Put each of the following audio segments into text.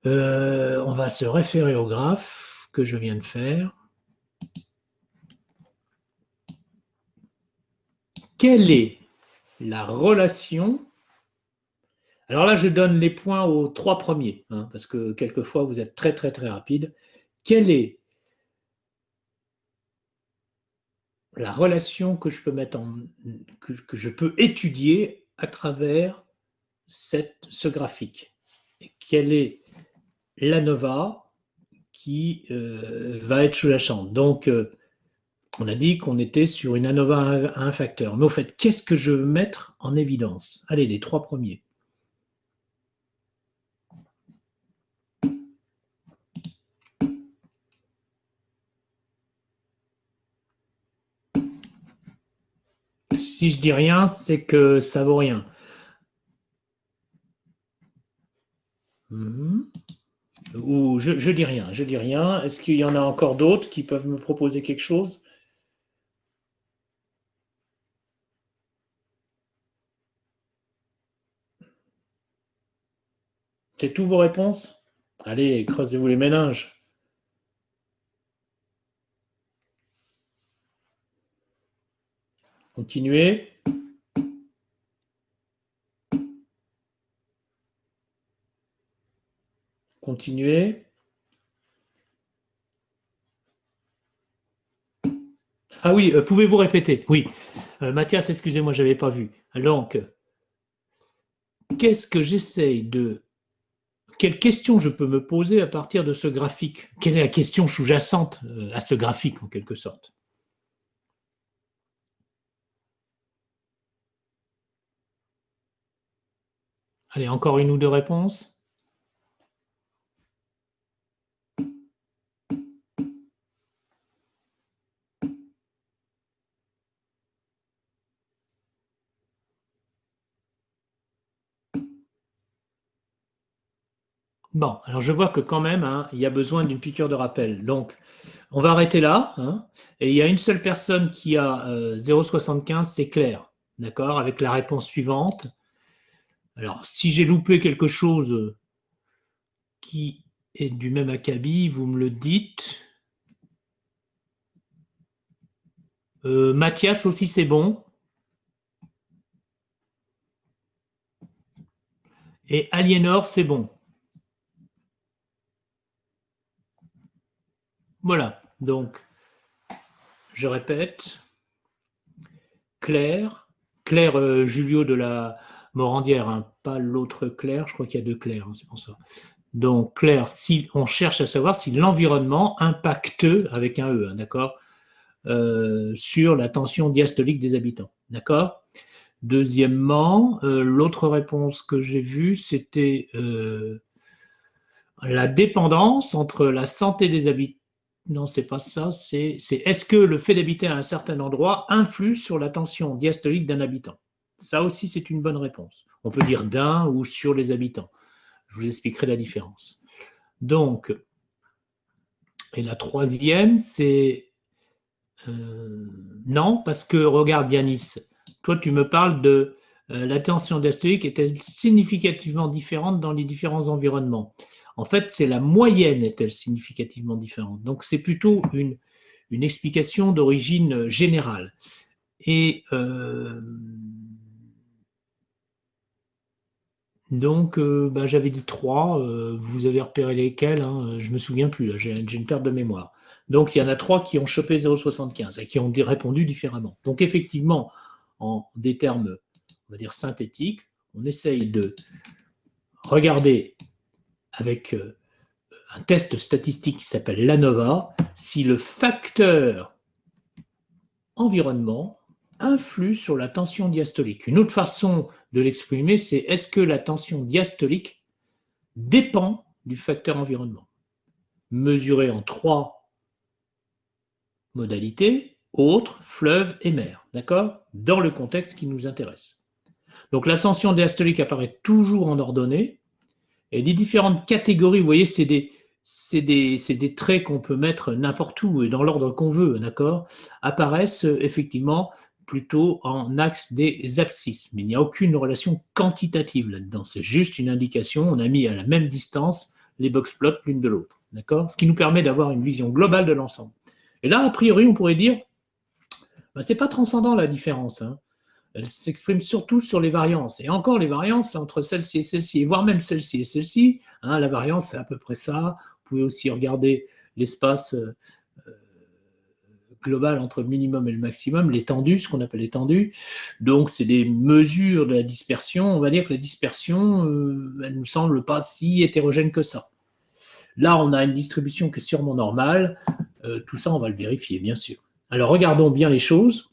On va se référer au graphe que je viens de faire. Quelle est la relation? Alors là, je donne les points aux trois premiers, hein, parce que quelquefois, vous êtes très, très, très rapide. Quelle est la relation que je peux mettre que je peux étudier à travers ce graphique? Et quelle est l'ANOVA qui va être sous-jacente? Donc, on a dit qu'on était sur une ANOVA à un facteur. Mais au fait, qu'est-ce que je veux mettre en évidence? Allez, les trois premiers. Si je dis rien, c'est que ça vaut rien. Ou je dis rien, je dis rien. Est-ce qu'il y en a encore d'autres qui peuvent me proposer quelque chose? C'est toutes vos réponses? Allez, creusez-vous les méninges. Continuez. Continuez. Ah oui, pouvez-vous répéter? Oui. Mathias, excusez-moi, je n'avais pas vu. Donc, qu'est-ce que j'essaye de... Quelle question je peux me poser à partir de ce graphique? Quelle est la question sous-jacente à ce graphique, en quelque sorte? Allez, encore une ou deux réponses. Bon, alors je vois que quand même, hein, il y a besoin d'une piqûre de rappel. Donc, on va arrêter là, hein, et il y a une seule personne qui a 0,75, c'est Claire, d'accord, avec la réponse suivante. Alors, si j'ai loupé quelque chose qui est du même acabit, vous me le dites. Mathias aussi, c'est bon. Et Aliénor, c'est bon. Voilà, donc, je répète. Claire, Claire Julio de la Morandière, hein, pas l'autre Claire, je crois qu'il y a deux Claires, hein, c'est pour ça. Donc Claire, si on cherche à savoir si l'environnement impacte, avec un E, hein, d'accord, sur la tension diastolique des habitants, d'accord. Deuxièmement, l'autre réponse que j'ai vue, c'était la dépendance entre la santé des habitants. Non, c'est pas ça. C'est est-ce que le fait d'habiter à un certain endroit influe sur la tension diastolique d'un habitant? Ça aussi, c'est une bonne réponse. On peut dire d'un ou sur les habitants. Je vous expliquerai la différence. Donc, et la troisième, c'est non, parce que regarde, Yanis, toi, tu me parles de la tension diastolique est-elle significativement différente dans les différents environnements? En fait, c'est la moyenne est-elle significativement différente. Donc, c'est plutôt une explication d'origine générale. Et donc, bah, j'avais dit trois, vous avez repéré lesquels, hein, je ne me souviens plus, j'ai une perte de mémoire. Donc, il y en a trois qui ont chopé 0,75 et qui ont répondu différemment. Donc, effectivement, en des termes, on va dire synthétiques, on essaye de regarder avec un test statistique qui s'appelle l'ANOVA si le facteur environnement influe sur la tension diastolique. Une autre façon de l'exprimer, c'est est-ce que la tension diastolique dépend du facteur environnement, mesuré en trois modalités, autres, fleuve et mer, d'accord, dans le contexte qui nous intéresse. Donc l'ascension diastolique apparaît toujours en ordonnée, et les différentes catégories, vous voyez, c'est des traits qu'on peut mettre n'importe où et dans l'ordre qu'on veut, d'accord, apparaissent effectivement plutôt en axe des abscisses. Mais il n'y a aucune relation quantitative là-dedans. C'est juste une indication. On a mis à la même distance les box plots l'une de l'autre. D'accord? Ce qui nous permet d'avoir une vision globale de l'ensemble. Et là, a priori, on pourrait dire, ben, ce n'est pas transcendant la différence. Hein. Elle s'exprime surtout sur les variances. Et encore, les variances entre celle-ci et celle-ci, voire même celle-ci et celle-ci. Hein, la variance, c'est à peu près ça. Vous pouvez aussi regarder l'espace global entre le minimum et le maximum, l'étendue, ce qu'on appelle l'étendue. Donc, c'est des mesures de la dispersion. On va dire que la dispersion, elle ne nous semble pas si hétérogène que ça. Là, on a une distribution qui est sûrement normale. Tout ça, on va le vérifier, bien sûr. Alors, regardons bien les choses.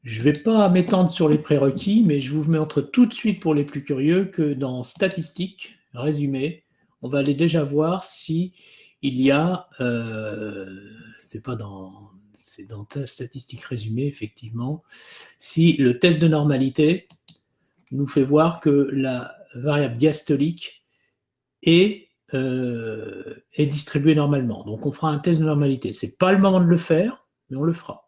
Je ne vais pas m'étendre sur les prérequis, mais je vous montre tout de suite pour les plus curieux que dans statistiques, résumé, on va aller déjà voir si il y a, c'est dans statistiques résumées, effectivement, si le test de normalité nous fait voir que la variable diastolique est distribuée normalement. Donc on fera un test de normalité. Ce n'est pas le moment de le faire, mais on le fera.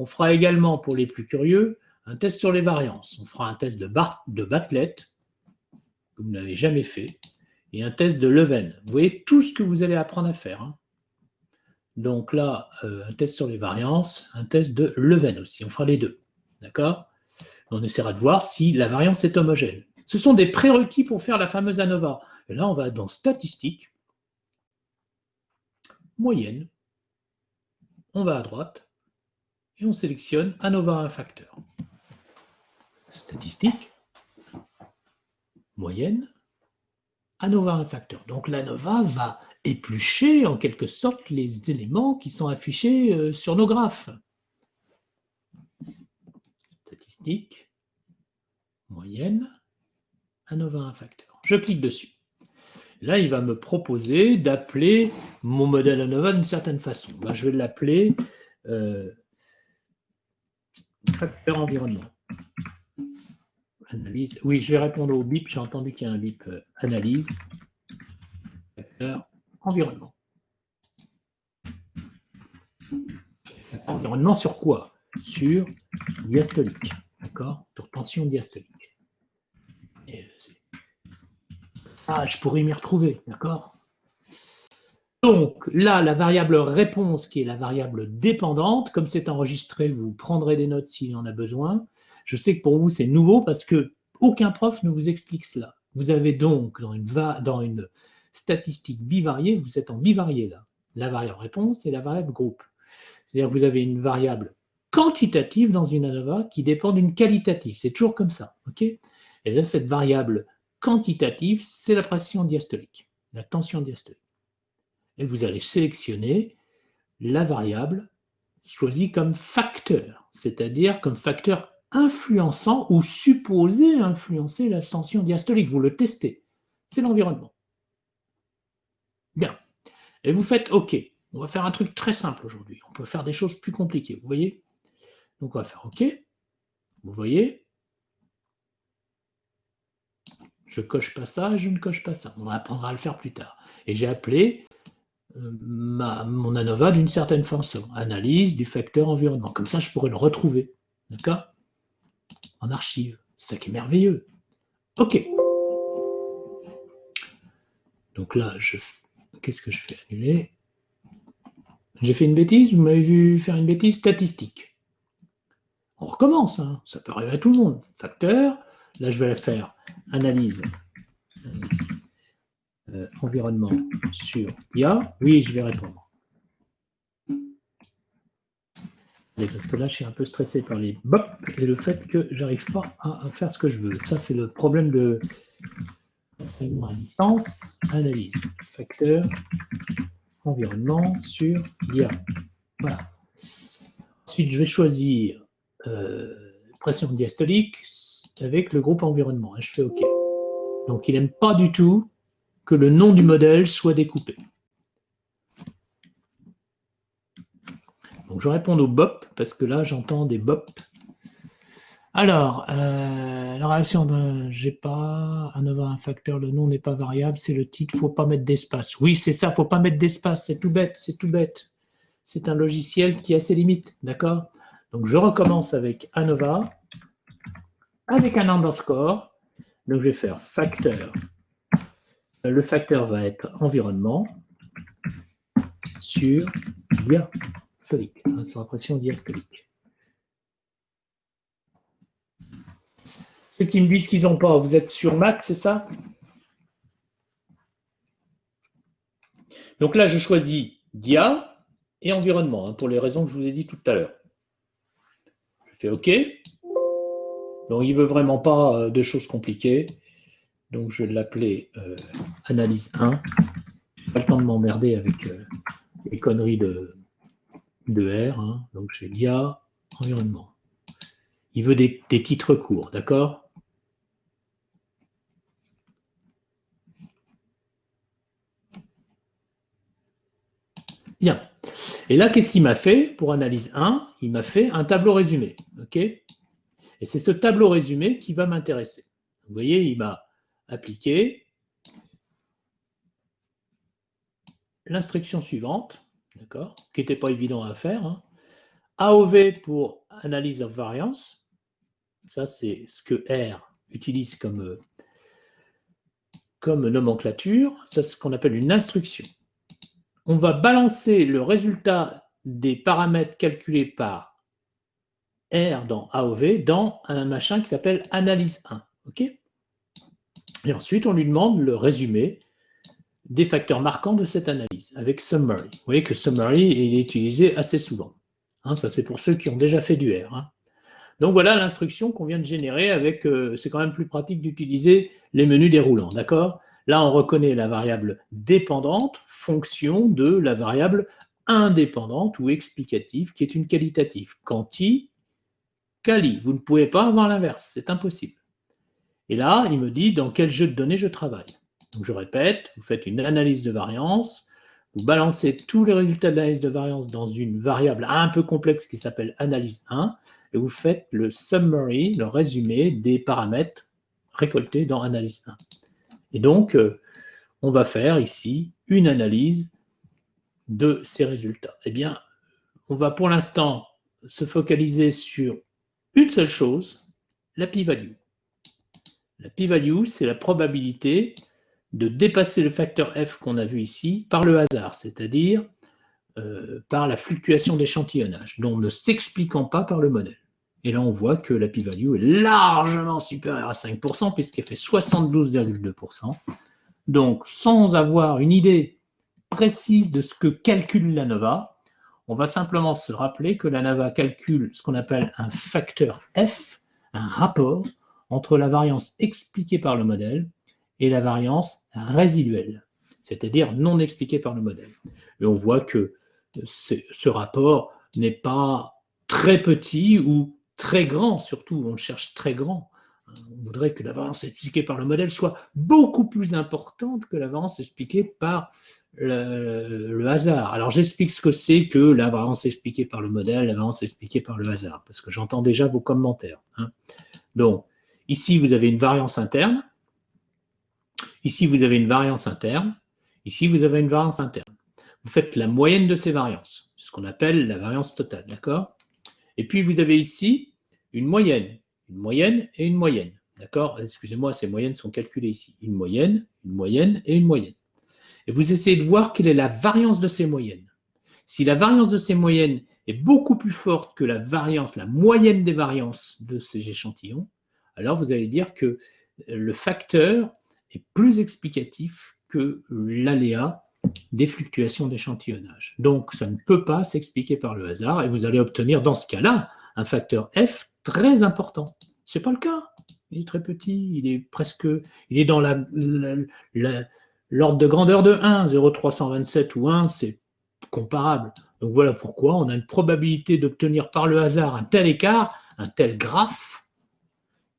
On fera également, pour les plus curieux, un test sur les variances. On fera un test de Bartlett, que vous n'avez jamais fait, et un test de Leven. Vous voyez tout ce que vous allez apprendre à faire. Hein. Donc là, un test sur les variances, un test de Leven aussi. On fera les deux. D'accord? On essaiera de voir si la variance est homogène. Ce sont des prérequis pour faire la fameuse ANOVA. Et là, on va dans statistiques, moyenne, on va à droite, et on sélectionne ANOVA à un facteur. Statistique, moyenne, ANOVA à un facteur. Donc l'ANOVA va éplucher en quelque sorte les éléments qui sont affichés sur nos graphes. Statistique, moyenne, ANOVA à un facteur. Je clique dessus. Là, il va me proposer d'appeler mon modèle ANOVA d'une certaine façon. Ben, je vais l'appeler facteur environnement. Analyse. Oui, je vais répondre au bip. J'ai entendu qu'il y a un bip. Analyse. Facteur environnement. Environnement sur quoi? Sur diastolique. D'accord? Sur tension diastolique. Et ça, je pourrais m'y retrouver. D'accord? Donc là, la variable réponse, qui est la variable dépendante, comme c'est enregistré, vous prendrez des notes s'il y en a besoin. Je sais que pour vous, c'est nouveau parce que aucun prof ne vous explique cela. Vous avez donc dans une statistique bivariée, vous êtes en bivarié là, la variable réponse et la variable groupe. C'est-à-dire que vous avez une variable quantitative dans une ANOVA qui dépend d'une qualitative. C'est toujours comme ça. Okay, et là, cette variable quantitative, c'est la pression diastolique, la tension diastolique. Et vous allez sélectionner la variable choisie comme facteur, c'est-à-dire comme facteur influençant ou supposé influencer la tension diastolique. Vous le testez. C'est l'environnement. Bien. Et vous faites OK. On va faire un truc très simple aujourd'hui. On peut faire des choses plus compliquées. Vous voyez? Donc on va faire OK. Vous voyez? Je coche pas ça, je ne coche pas ça. On apprendra à le faire plus tard. Et j'ai appelé mon ANOVA d'une certaine façon. Analyse du facteur environnement. Comme ça, je pourrais le retrouver. D'accord? En archive. C'est ça qui est merveilleux. OK. Donc là, qu'est-ce que je fais? Annuler. J'ai fait une bêtise. Vous m'avez vu faire une bêtise statistique. On recommence. Hein. Ça peut arriver à tout le monde. Facteur. Là, je vais la faire. Analyse. Environnement sur IA. Oui, je vais répondre. Parce que là, je suis un peu stressé par les bop et le fait que j'arrive pas à faire ce que je veux. Ça, c'est le problème de à distance. Analyse. Facteur. Environnement sur IA. Voilà. Ensuite, je vais choisir pression diastolique avec le groupe environnement. Je fais OK. Donc, il n'aime pas du tout que le nom du modèle soit découpé. Donc, je réponds au BOP, parce que là, j'entends des BOP. Alors, la relation, j'ai pas, ANOVA un facteur, le nom n'est pas variable, c'est le titre, il ne faut pas mettre d'espace. Oui, c'est ça, il ne faut pas mettre d'espace, c'est tout bête, c'est tout bête. C'est un logiciel qui a ses limites, d'accord? Donc, je recommence avec ANOVA, avec un underscore. Donc, je vais faire facteur le facteur va être environnement sur diastolique, sur la pression diastolique. Ceux qui me disent qu'ils n'ont pas, vous êtes sur Mac, c'est ça? Donc là, je choisis dia et environnement, pour les raisons que je vous ai dit tout à l'heure. Je fais OK. Donc il ne veut vraiment pas de choses compliquées. Donc je vais l'appeler analyse 1. Pas le temps de m'emmerder avec les conneries de R. Donc je vais dia, environnement. Il veut des titres courts, d'accord? Bien. Et là, qu'est-ce qu'il m'a fait pour analyse 1? Il m'a fait un tableau résumé. OK? Et c'est ce tableau résumé qui va m'intéresser. Vous voyez, il m'a appliqué l'instruction suivante, d'accord, qui n'était pas évident à faire. AOV pour analyse of variance. Ça, c'est ce que R utilise comme nomenclature. Ça, c'est ce qu'on appelle une instruction. On va balancer le résultat des paramètres calculés par R dans AOV dans un machin qui s'appelle analyse 1. OK? Et ensuite, on lui demande le résumé des facteurs marquants de cette analyse avec summary. Vous voyez que summary est utilisé assez souvent. Ça, c'est pour ceux qui ont déjà fait du R. Donc voilà l'instruction qu'on vient de générer avec, c'est quand même plus pratique d'utiliser les menus déroulants, d'accord? Là, on reconnaît la variable dépendante, fonction de la variable indépendante ou explicative, qui est une qualitative. Quanti, quali. Vous ne pouvez pas avoir l'inverse, c'est impossible. Et là, il me dit dans quel jeu de données je travaille. Donc je répète, vous faites une analyse de variance, vous balancez tous les résultats de l'analyse de variance dans une variable un peu complexe qui s'appelle analyse 1, et vous faites le summary, le résumé des paramètres récoltés dans analyse 1. Et donc, on va faire ici une analyse de ces résultats. Eh bien, on va pour l'instant se focaliser sur une seule chose, la p-value. La p-value, c'est la probabilité de dépasser le facteur f qu'on a vu ici par le hasard, c'est-à-dire par la fluctuation d'échantillonnage, dont ne s'expliquant pas par le modèle. Et là, on voit que la p-value est largement supérieure à 5%, puisqu'elle fait 72,2%. Donc, sans avoir une idée précise de ce que calcule l'ANOVA, on va simplement se rappeler que l'ANOVA calcule ce qu'on appelle un facteur F, un rapport entre la variance expliquée par le modèle et la variance résiduelle, c'est-à-dire non expliquée par le modèle. Et on voit que ce rapport n'est pas très petit ou très grand, surtout on le cherche très grand. On voudrait que la variance expliquée par le modèle soit beaucoup plus importante que la variance expliquée par le hasard. Alors j'explique ce que c'est que la variance expliquée par le modèle, la variance expliquée par le hasard, parce que j'entends déjà vos commentaires. Donc, ici vous avez une variance interne, ici vous avez une variance interne, ici vous avez une variance interne. Vous faites la moyenne de ces variances, ce qu'on appelle la variance totale, d'accord? Et puis vous avez ici une moyenne et une moyenne, d'accord? Excusez-moi, ces moyennes sont calculées ici. Une moyenne et une moyenne. Et vous essayez de voir quelle est la variance de ces moyennes. Si la variance de ces moyennes est beaucoup plus forte que la variance, la moyenne des variances de ces échantillons, alors vous allez dire que le facteur est plus explicatif que l'aléa des fluctuations d'échantillonnage. Donc, ça ne peut pas s'expliquer par le hasard et vous allez obtenir dans ce cas-là un facteur F très important. Ce n'est pas le cas. Il est très petit, il est dans l'ordre de grandeur de 1, 0,327 ou 1, c'est comparable. Donc voilà pourquoi on a une probabilité d'obtenir par le hasard un tel écart, un tel graphe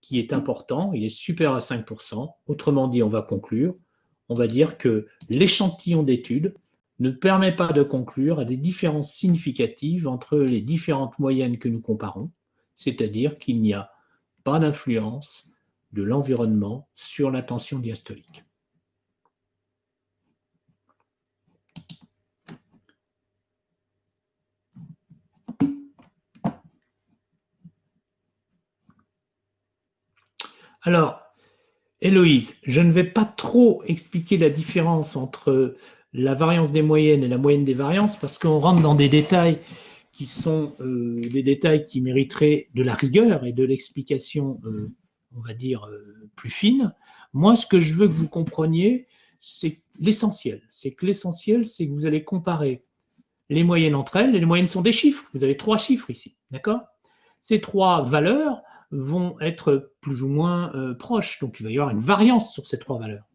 qui est important, il est supérieur à 5%. Autrement dit, on va conclure, on va dire que l'échantillon d'étude ne permet pas de conclure à des différences significatives entre les différentes moyennes que nous comparons, c'est-à-dire qu'il n'y a pas d'influence de l'environnement sur la tension diastolique. Alors, Héloïse, je ne vais pas trop expliquer la différence entre la variance des moyennes et la moyenne des variances parce qu'on rentre dans des détails qui sont des détails qui mériteraient de la rigueur et de l'explication, on va dire, plus fine. Moi, ce que je veux que vous compreniez, c'est l'essentiel. C'est que l'essentiel, c'est que vous allez comparer les moyennes entre elles, et les moyennes sont des chiffres. Vous avez 3 chiffres ici, d'accord? Ces 3 valeurs vont être plus ou moins proches, donc il va y avoir une variance sur ces 3 valeurs.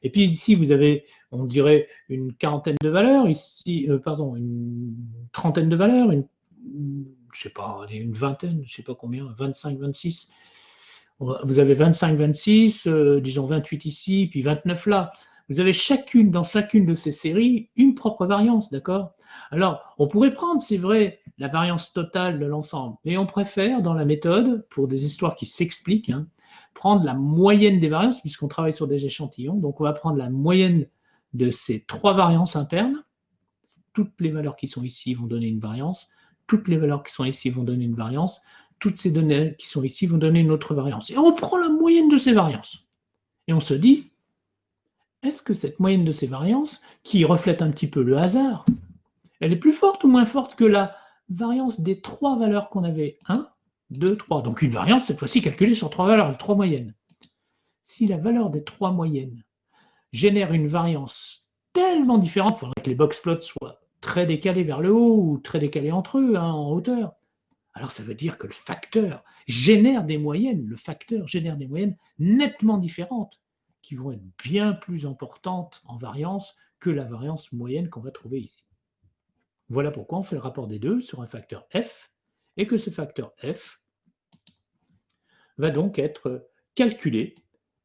Et puis ici, vous avez, on dirait, une quarantaine de valeurs, ici, pardon, une trentaine de valeurs, je sais pas, une vingtaine, je sais pas combien, 25, 26. Vous avez 25, 26, disons 28 ici, puis 29 là. Vous avez dans chacune de ces séries une propre variance, d'accord? Alors, on pourrait prendre, c'est vrai, la variance totale de l'ensemble, mais on préfère, dans la méthode, pour des histoires qui s'expliquent, hein, prendre la moyenne des variances, puisqu'on travaille sur des échantillons. Donc, on va prendre la moyenne de ces 3 variances internes. Toutes les valeurs qui sont ici vont donner une variance. Toutes les valeurs qui sont ici vont donner une variance. Toutes ces données qui sont ici vont donner une autre variance. Et on prend la moyenne de ces variances. Et on se dit, est-ce que cette moyenne de ces variances, qui reflète un petit peu le hasard, elle est plus forte ou moins forte que la variance des 3 valeurs qu'on avait? 1, 2, 3. Donc une variance, cette fois-ci, calculée sur 3 valeurs, 3 moyennes. Si la valeur des 3 moyennes génère une variance tellement différente, il faudrait que les box-plots soient très décalés vers le haut ou très décalés entre eux, hein, en hauteur. Alors ça veut dire que le facteur génère des moyennes, nettement différentes, qui vont être bien plus importantes en variance que la variance moyenne qu'on va trouver ici. Voilà pourquoi on fait le rapport des deux sur un facteur f, et que ce facteur f va donc être calculé.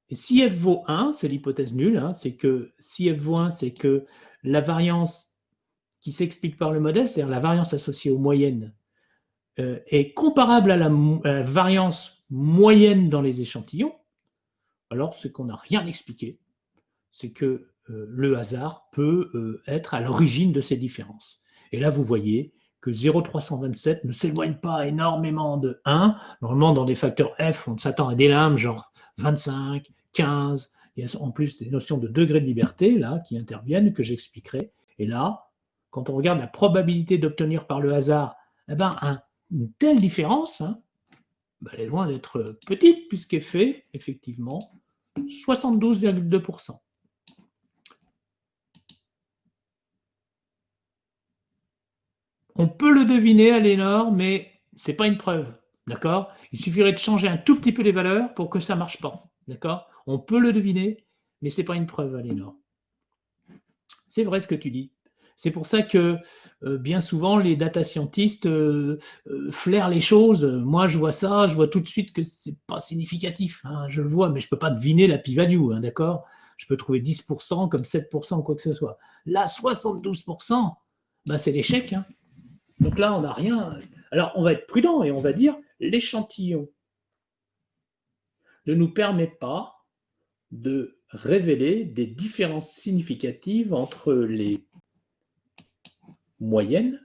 Et si f vaut 1, c'est l'hypothèse nulle, hein, c'est que si f vaut 1, c'est que la variance qui s'explique par le modèle, c'est-à-dire la variance associée aux moyennes, est comparable à la variance moyenne dans les échantillons, alors c'est qu'on n'a rien expliqué, c'est que le hasard peut être à l'origine de ces différences. Et là, vous voyez que 0,327 ne s'éloigne pas énormément de 1. Normalement, dans des facteurs f, on s'attend à des limbes genre 25, 15. Il y a en plus des notions de degré de liberté là qui interviennent, que j'expliquerai. Et là, quand on regarde la probabilité d'obtenir par le hasard, eh ben, une telle différence, hein, ben, elle est loin d'être petite, puisqu'elle fait effectivement 72,2%. On peut le deviner, Alénor, mais ce n'est pas une preuve. D'accord? Il suffirait de changer un tout petit peu les valeurs pour que ça ne marche pas. D'accord? On peut le deviner, mais ce n'est pas une preuve, Alénor. C'est vrai ce que tu dis. C'est pour ça que bien souvent les data scientists flairent les choses. Moi, je vois ça, je vois tout de suite que c'est pas significatif. Hein, je le vois, mais je peux pas deviner la p-value, hein, d'accord? Je peux trouver 10% comme 7% quoi que ce soit. Là, 72%, bah, c'est l'échec. Hein. Donc là, on n'a rien. Alors, on va être prudent et on va dire l'échantillon ne nous permet pas de révéler des différences significatives entre les moyennes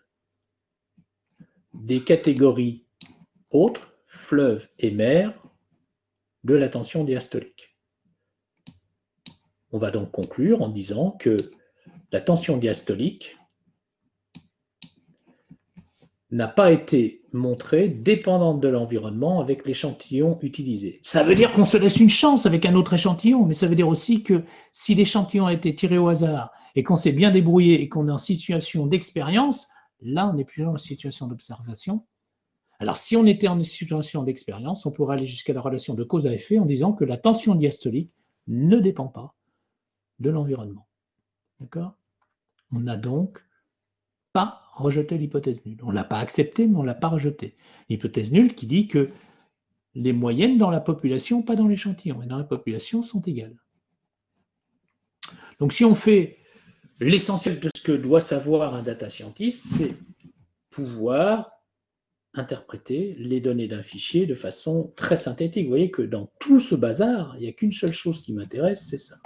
des catégories autres, fleuves et mers, de la tension diastolique. On va donc conclure en disant que la tension diastolique n'a pas été montrée dépendante de l'environnement avec l'échantillon utilisé. Ça veut dire qu'on se laisse une chance avec un autre échantillon, mais ça veut dire aussi que si l'échantillon a été tiré au hasard et qu'on s'est bien débrouillé et qu'on est en situation d'expérience, là on n'est plus dans la situation d'observation. Alors si on était en situation d'expérience, on pourrait aller jusqu'à la relation de cause à effet en disant que la tension diastolique ne dépend pas de l'environnement. D'accord? On n'a donc pas rejeté l'hypothèse nulle. On ne l'a pas acceptée, mais on ne l'a pas rejetée. L'hypothèse nulle qui dit que les moyennes dans la population, pas dans l'échantillon, mais dans la population sont égales. Donc si on fait l'essentiel de ce que doit savoir un data scientist, c'est pouvoir interpréter les données d'un fichier de façon très synthétique. Vous voyez que dans tout ce bazar, il n'y a qu'une seule chose qui m'intéresse, c'est ça.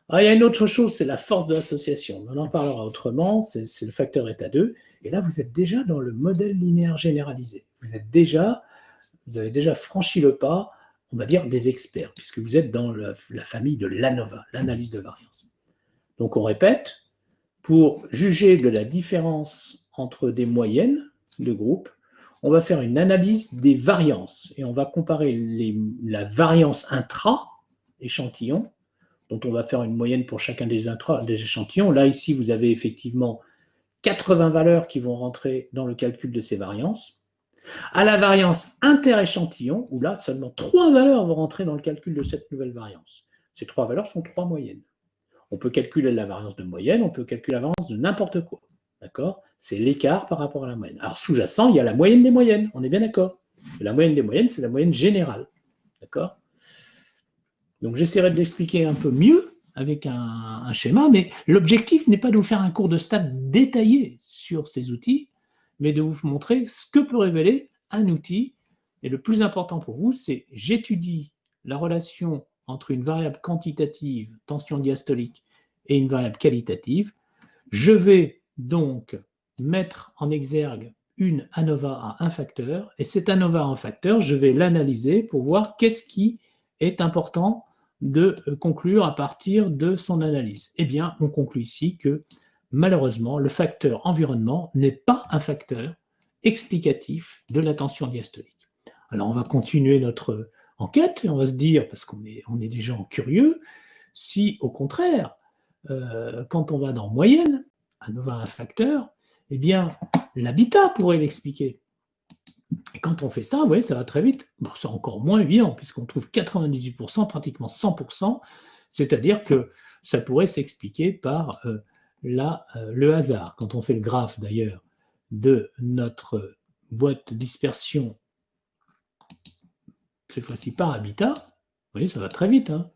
Ah, il y a une autre chose, c'est la force de l'association. On en parlera autrement, c'est le facteur état 2. Et là, vous êtes déjà dans le modèle linéaire généralisé. Vous avez déjà franchi le pas on va dire, des experts, puisque vous êtes dans la famille de l'ANOVA, l'analyse de variance. Donc on répète, pour juger de la différence entre des moyennes de groupes, on va faire une analyse des variances et on va comparer la variance intra-échantillon, dont on va faire une moyenne pour chacun des échantillons. Là, ici, vous avez effectivement 80 valeurs qui vont rentrer dans le calcul de ces variances, à la variance inter-échantillon, où là, seulement 3 valeurs vont rentrer dans le calcul de cette nouvelle variance. Ces 3 valeurs sont 3 moyennes. On peut calculer la variance de moyenne, on peut calculer la variance de n'importe quoi. D'accord? C'est l'écart par rapport à la moyenne. Alors, sous-jacent, il y a la moyenne des moyennes, on est bien d'accord. La moyenne des moyennes, c'est la moyenne générale. D'accord? Donc, j'essaierai de l'expliquer un peu mieux avec un schéma, mais l'objectif n'est pas de vous faire un cours de stats détaillé sur ces outils, mais de vous montrer ce que peut révéler un outil. Et le plus important pour vous, c'est j'étudie la relation entre une variable quantitative, tension diastolique, et une variable qualitative. Je vais donc mettre en exergue une ANOVA à un facteur, et cette ANOVA à un facteur, je vais l'analyser pour voir qu'est-ce qui est important de conclure à partir de son analyse. Eh bien, on conclut ici que malheureusement, le facteur environnement n'est pas un facteur explicatif de la tension diastolique. Alors, on va continuer notre enquête et on va se dire, parce qu'on est des gens curieux, si au contraire, quand on va dans moyenne, ANOVA un facteur, eh bien, l'habitat pourrait l'expliquer. Et quand on fait ça, vous voyez, ça va très vite. Bon, c'est encore moins évident, puisqu'on trouve 98%, pratiquement 100%, c'est-à-dire que ça pourrait s'expliquer par le hasard. Quand on fait le graphe, d'ailleurs, de notre boîte dispersion, cette fois-ci par habitat, vous voyez, ça va très vite, hein.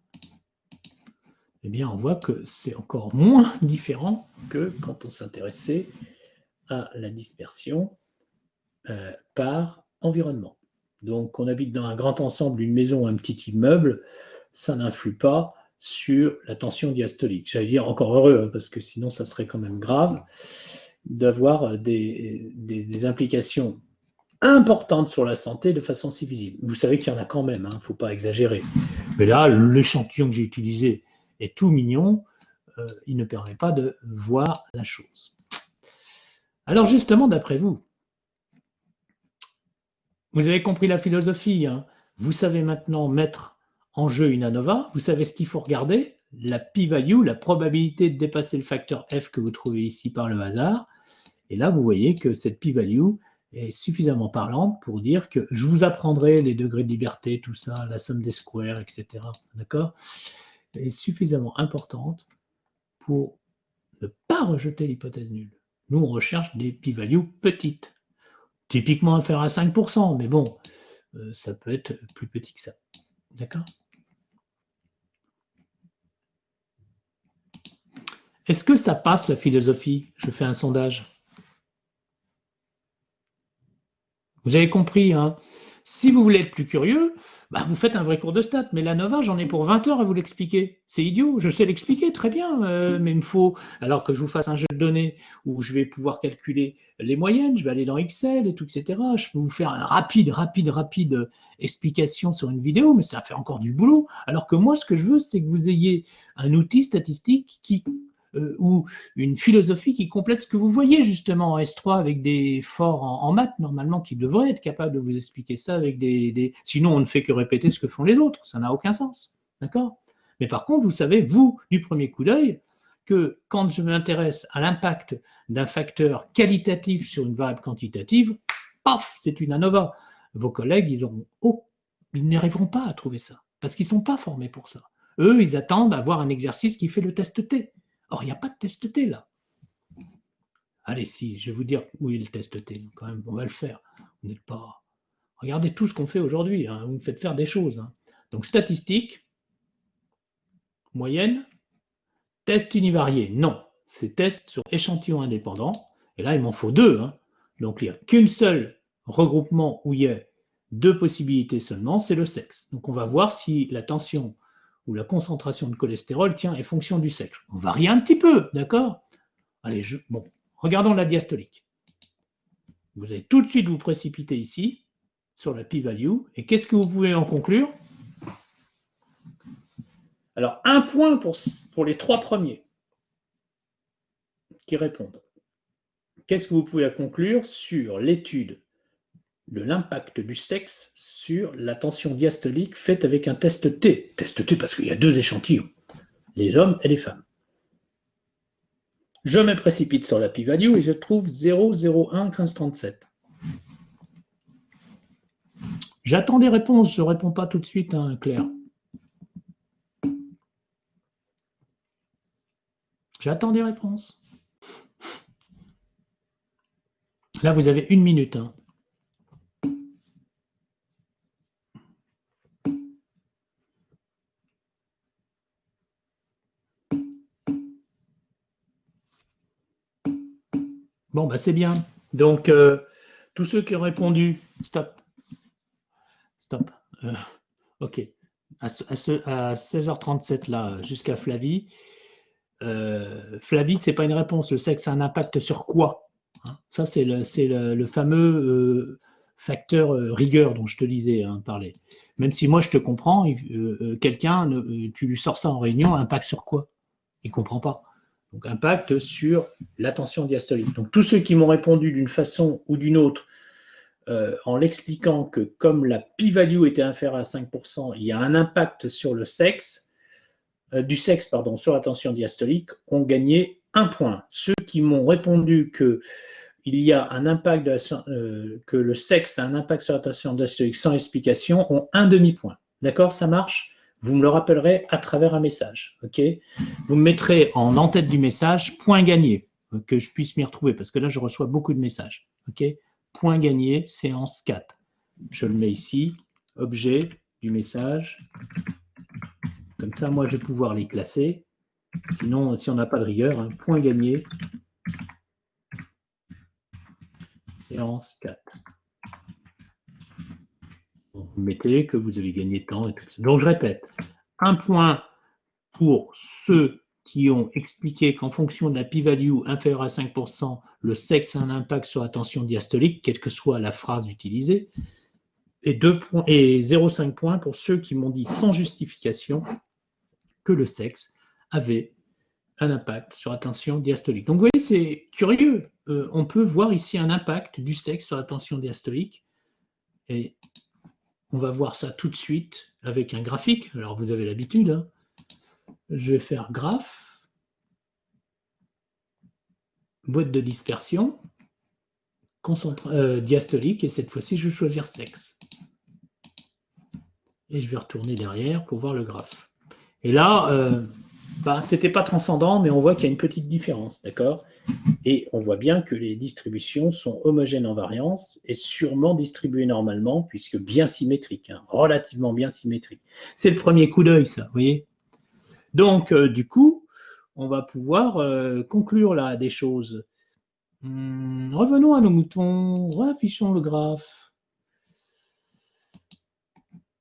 Eh bien, on voit que c'est encore moins différent que quand on s'intéressait à la dispersion par environnement. Donc, on habite dans un grand ensemble, une maison ou un petit immeuble, ça n'influe pas sur la tension diastolique. J'allais dire encore heureux, hein, parce que sinon, ça serait quand même grave d'avoir des implications importantes sur la santé de façon si visible. Vous savez qu'il y en a quand même, il ne faut pas exagérer. Mais là, l'échantillon que j'ai utilisé est tout mignon, il ne permet pas de voir la chose. Alors justement, d'après vous, vous avez compris la philosophie, hein. Vous savez maintenant mettre en jeu une ANOVA, vous savez ce qu'il faut regarder, la p-value, la probabilité de dépasser le facteur f que vous trouvez ici par le hasard. Et là, vous voyez que cette p-value est suffisamment parlante pour dire que je vous apprendrai les degrés de liberté, tout ça, la somme des squares, etc. D'accord? Est suffisamment importante pour ne pas rejeter l'hypothèse nulle. Nous, on recherche des p-values petites. Typiquement inférieur à 5%, mais bon, ça peut être plus petit que ça. D'accord? Est-ce que ça passe la philosophie? Je fais un sondage. Vous avez compris, hein? Si vous voulez être plus curieux, bah vous faites un vrai cours de stats. Mais l'ANOVA, j'en ai pour 20 heures à vous l'expliquer. C'est idiot, je sais l'expliquer très bien, mais il me faut, alors que je vous fasse un jeu de données où je vais pouvoir calculer les moyennes, je vais aller dans Excel et tout, etc. Je peux vous faire une rapide explication sur une vidéo, mais ça fait encore du boulot. Alors que moi, ce que je veux, c'est que vous ayez un outil statistique ou une philosophie qui complète ce que vous voyez justement en S3 avec des forts en maths, normalement, qui devraient être capables de vous expliquer ça avec Sinon, on ne fait que répéter ce que font les autres, ça n'a aucun sens. D'accord? Mais par contre, vous savez, vous, du premier coup d'œil, que quand je m'intéresse à l'impact d'un facteur qualitatif sur une variable quantitative, paf, c'est une ANOVA. Vos collègues, ils n'arriveront pas à trouver ça, parce qu'ils ne sont pas formés pour ça. Eux, ils attendent à avoir un exercice qui fait le test T. Or, il n'y a pas de test T là. Allez, si, je vais vous dire où est le test T. Quand même, on va le faire. Vous n'êtes pas. Regardez tout ce qu'on fait aujourd'hui. Hein. Vous me faites faire des choses. Hein. Donc, statistique, moyenne, test univarié. Non, c'est test sur échantillon indépendant. Et là, il m'en faut deux. Hein. Donc, il n'y a qu'une seule regroupement où il y a deux possibilités seulement, c'est le sexe. Donc, on va voir si la tension où la concentration de cholestérol, tiens, est fonction du sexe. On varie un petit peu, d'accord? Allez, bon, regardons la diastolique. Vous allez tout de suite vous précipiter ici, sur la p-value, et qu'est-ce que vous pouvez en conclure? Alors, un point pour les trois premiers qui répondent. Qu'est-ce que vous pouvez conclure sur l'étude de l'impact du sexe sur la tension diastolique faite avec un test T? Test T parce qu'il y a deux échantillons, les hommes et les femmes. Je me précipite sur la p-value et je trouve 0,011537. J'attends des réponses, je ne réponds pas tout de suite, hein, Claire. J'attends des réponses. Là, vous avez 1 minute. Hein. Bon, bah c'est bien. Donc, tous ceux qui ont répondu, stop. Stop. Ok. À 16h37, là, jusqu'à Flavie. Flavie, ce n'est pas une réponse. Le sexe a un impact sur quoi? Hein, ça, c'est le fameux facteur rigueur dont je te disais parler. Même si moi, je te comprends, quelqu'un, tu lui sors ça en réunion, impact sur quoi? Il ne comprend pas. Donc, impact sur la tension diastolique. Donc, tous ceux qui m'ont répondu d'une façon ou d'une autre, en l'expliquant que comme la p-value était inférieure à 5%, il y a un impact sur le sexe, du sexe pardon, sur la tension diastolique, ont gagné 1 point. Ceux qui m'ont répondu que il y a un impact que le sexe a un impact sur la tension diastolique sans explication ont 1 demi-point. D'accord, ça marche? Vous me le rappellerez à travers un message. Ok? Vous me mettrez en en-tête du message point gagné, que je puisse m'y retrouver, parce que là, je reçois beaucoup de messages. Ok? Point gagné, séance 4. Je le mets ici, objet du message. Comme ça, moi, je vais pouvoir les classer. Sinon, si on n'a pas de rigueur, hein, point gagné, séance 4. Vous mettez que vous avez gagné tant et tout ça. Donc, je répète, 1 point pour ceux qui ont expliqué qu'en fonction de la p-value inférieure à 5%, le sexe a un impact sur la tension diastolique, quelle que soit la phrase utilisée, et 0,5 points pour ceux qui m'ont dit sans justification que le sexe avait un impact sur la tension diastolique. Donc vous voyez, c'est curieux. On peut voir ici un impact du sexe sur la tension diastolique. Et on va voir ça tout de suite avec un graphique. Alors vous avez l'habitude. Hein. Je vais faire graphe, boîte de dispersion, diastolique, et cette fois-ci, je vais choisir sexe. Et je vais retourner derrière pour voir le graphe. Et là, c'était pas transcendant, mais on voit qu'il y a une petite différence, d'accord? Et on voit bien que les distributions sont homogènes en variance et sûrement distribuées normalement, puisque bien symétriques, hein, relativement bien symétriques. C'est le premier coup d'œil, ça, vous voyez? Donc, du coup, on va pouvoir conclure là des choses. Revenons à nos moutons, réaffichons le graphe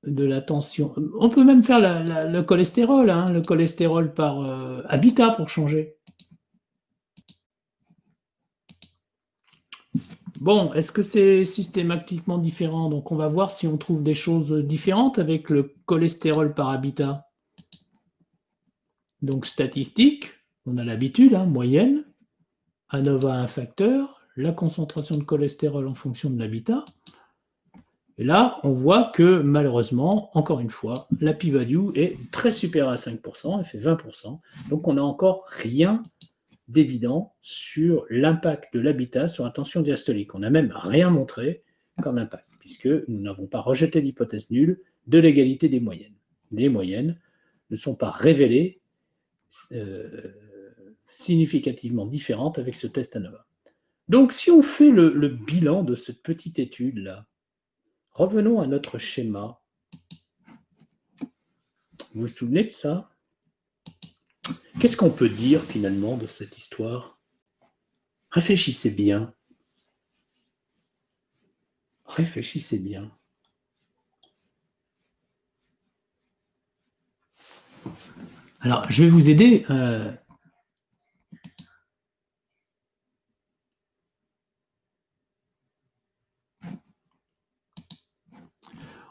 de la tension. On peut même faire le cholestérol, hein, le cholestérol par habitat pour changer. Bon, est-ce que c'est systématiquement différent? Donc on va voir si on trouve des choses différentes avec le cholestérol par habitat. Donc statistique, on a l'habitude, hein, moyenne, ANOVA un facteur, la concentration de cholestérol en fonction de l'habitat. Et là, on voit que malheureusement, encore une fois, la p-value est très supérieure à 5%, elle fait 20%. Donc on n'a encore rien d'évident sur l'impact de l'habitat sur la tension diastolique. On n'a même rien montré comme impact, puisque nous n'avons pas rejeté l'hypothèse nulle de l'égalité des moyennes. Les moyennes ne sont pas révélées significativement différentes avec ce test ANOVA. Donc, si on fait le bilan de cette petite étude-là, revenons à notre schéma. Vous vous souvenez de ça? Qu'est-ce qu'on peut dire finalement de cette histoire? Réfléchissez bien. Réfléchissez bien. Alors, je vais vous aider.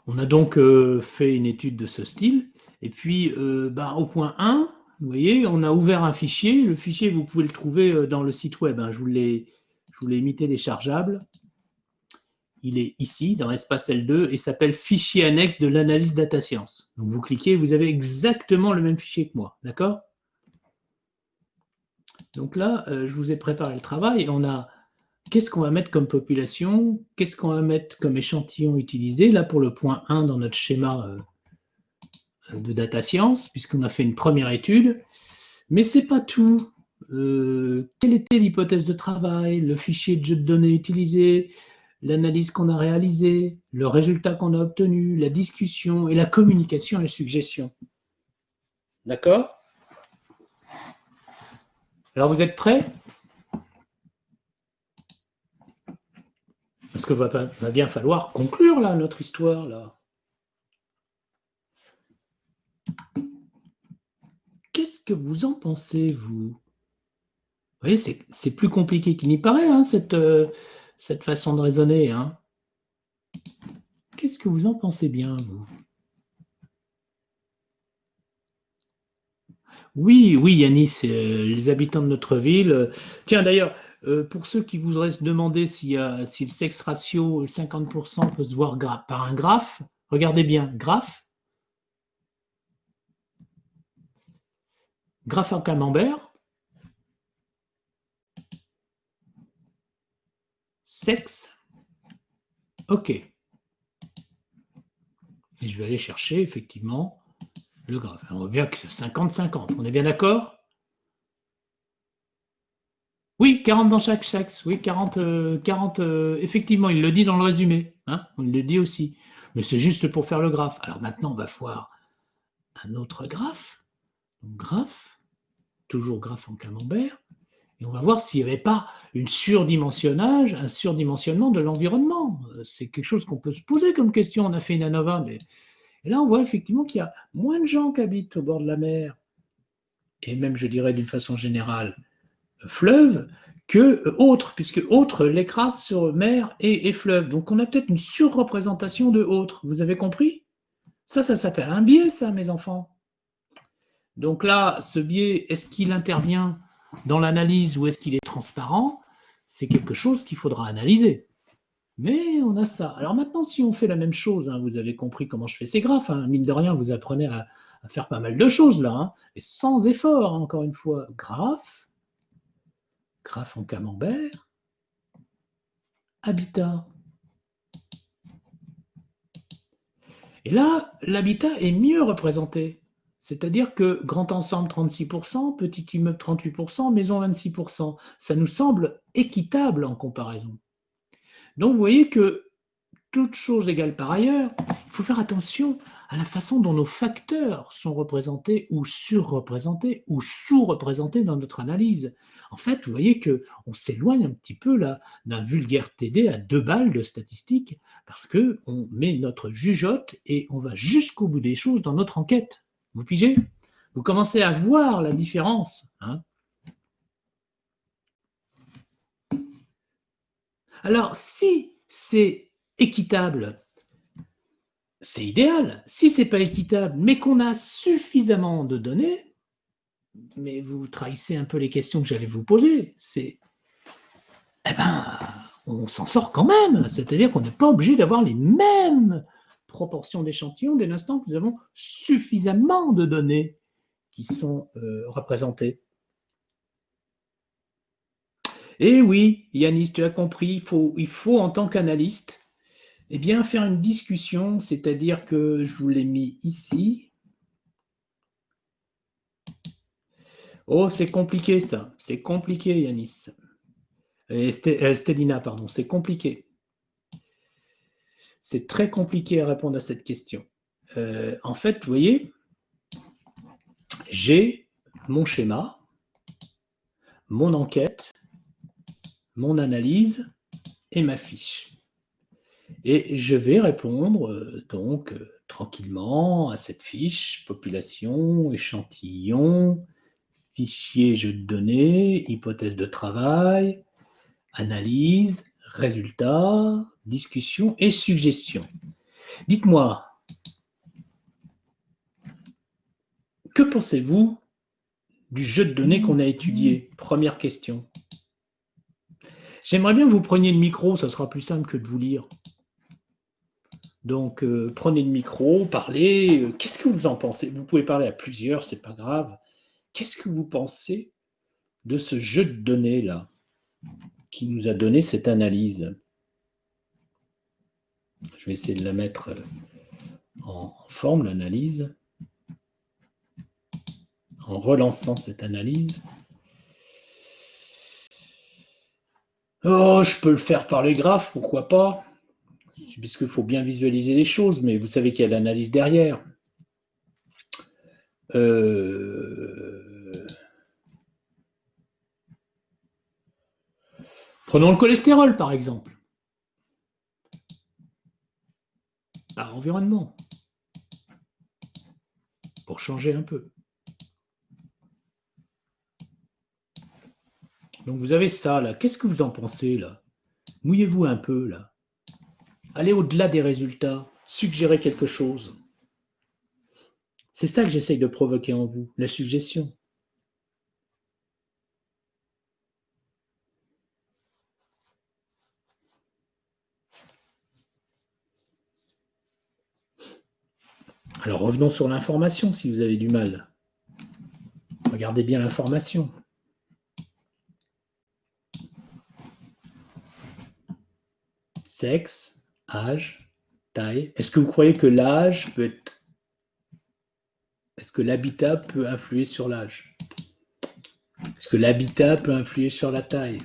On a donc fait une étude de ce style Et puis, au point 1, vous voyez, on a ouvert un fichier. Le fichier, vous pouvez le trouver dans le site web. Je vous l'ai mis téléchargeable. Il est ici, dans espace L2, et s'appelle Fichier annexe de l'analyse data science. Donc, vous cliquez, vous avez exactement le même fichier que moi. D'accord? Donc là, je vous ai préparé le travail. On a qu'est-ce qu'on va mettre comme population, qu'est-ce qu'on va mettre comme échantillon utilisé, là pour le point 1 dans notre schéma de data science, puisqu'on a fait une première étude. Mais ce n'est pas tout. Quelle était l'hypothèse de travail, le fichier de jeu de données utilisé, l'analyse qu'on a réalisée, le résultat qu'on a obtenu, la discussion et la communication et la suggestion. D'accord? Alors vous êtes prêts? Parce que va bien falloir conclure là notre histoire là. Qu'est-ce que vous en pensez, vous? Vous voyez, c'est plus compliqué qu'il n'y paraît, hein, cette façon de raisonner. Hein. Qu'est-ce que vous en pensez bien, vous? Oui, oui, Yanis, les habitants de notre ville. Tiens, d'ailleurs, pour ceux qui voudraient se demander si le sexe ratio 50% peut se voir par un graphe, regardez bien, graphe en camembert, sexe, OK. Et je vais aller chercher effectivement le graphe. Alors, on voit bien que 50-50, on est bien d'accord? Oui, 40 dans chaque sexe. Oui, 40, effectivement, il le dit dans le résumé. Hein, on le dit aussi. Mais c'est juste pour faire le graphe. Alors maintenant, on va voir un autre graphe. Donc, graphe, toujours graphe en camembert. Et on va voir s'il n'y avait pas un surdimensionnement de l'environnement. C'est quelque chose qu'on peut se poser comme question. On a fait une ANOVA, mais et là, on voit effectivement qu'il y a moins de gens qui habitent au bord de la mer, et même, je dirais, d'une façon générale, fleuve, que autres, puisque autres l'écrase sur mer et fleuve. Donc, on a peut-être une surreprésentation de autres. Vous avez compris? Ça s'appelle un biais, ça, mes enfants. Donc là, ce biais, est-ce qu'il intervient dans l'analyse ou est-ce qu'il est transparent? C'est quelque chose qu'il faudra analyser. Mais on a ça. Alors maintenant, si on fait la même chose, hein, vous avez compris comment je fais ces graphes, hein, mine de rien, vous apprenez à faire pas mal de choses là, hein, et sans effort, hein, encore une fois. Graphe en camembert, habitat. Et là, l'habitat est mieux représenté. C'est-à-dire que grand ensemble 36%, petit immeuble 38%, maison 26%. Ça nous semble équitable en comparaison. Donc vous voyez que, toutes choses égales par ailleurs, il faut faire attention à la façon dont nos facteurs sont représentés ou surreprésentés ou sous-représentés dans notre analyse. En fait, vous voyez qu'on s'éloigne un petit peu là d'un vulgaire TD à 2 balles de statistiques parce qu'on met notre jugeote et on va jusqu'au bout des choses dans notre enquête. Vous pigez? Vous commencez à voir la différence. Hein. Alors, si c'est équitable, c'est idéal. Si ce n'est pas équitable, mais qu'on a suffisamment de données, mais vous trahissez un peu les questions que j'allais vous poser, c'est, eh ben, on s'en sort quand même. C'est-à-dire qu'on n'est pas obligé d'avoir les mêmes proportions d'échantillons dès l'instant que nous avons suffisamment de données qui sont représentées. Et oui, Yanis, tu as compris, il faut en tant qu'analyste, eh bien, faire une discussion, c'est-à-dire que je vous l'ai mis ici. Oh, c'est compliqué ça, c'est compliqué, Yanis. Stelina, pardon, c'est compliqué. C'est très compliqué à répondre à cette question. En fait, vous voyez, j'ai mon schéma, mon enquête, mon analyse et ma fiche. Et je vais répondre donc tranquillement à cette fiche, population, échantillon, fichier, jeu de données, hypothèse de travail, analyse, résultats, discussion et suggestion. Dites-moi, Que pensez-vous du jeu de données qu'on a étudié? Première question. J'aimerais bien que vous preniez le micro, ça sera plus simple que de vous lire. Donc, prenez le micro, parlez. Qu'est-ce que vous en pensez? Vous pouvez parler à plusieurs, c'est pas grave. Qu'est-ce que vous pensez de ce jeu de données-là qui nous a donné cette analyse? Je vais essayer de la mettre en forme, l'analyse, en relançant cette analyse. Oh, je peux le faire par les graphes, pourquoi pas? Puisqu'il faut bien visualiser les choses, mais vous savez qu'il y a l'analyse derrière. Prenons le cholestérol, par exemple. Par environnement. Pour changer un peu. Donc vous avez ça, là. Qu'est-ce que vous en pensez, là? Mouillez-vous un peu, là. Allez au-delà des résultats. Suggérez quelque chose. C'est ça que j'essaye de provoquer en vous, la suggestion. Alors revenons sur l'information si vous avez du mal. Regardez bien l'information. Sexe, âge, taille. Est-ce que vous croyez que l'âge peut être... Est-ce que l'habitat peut influer sur l'âge? Est-ce que l'habitat peut influer sur la taille?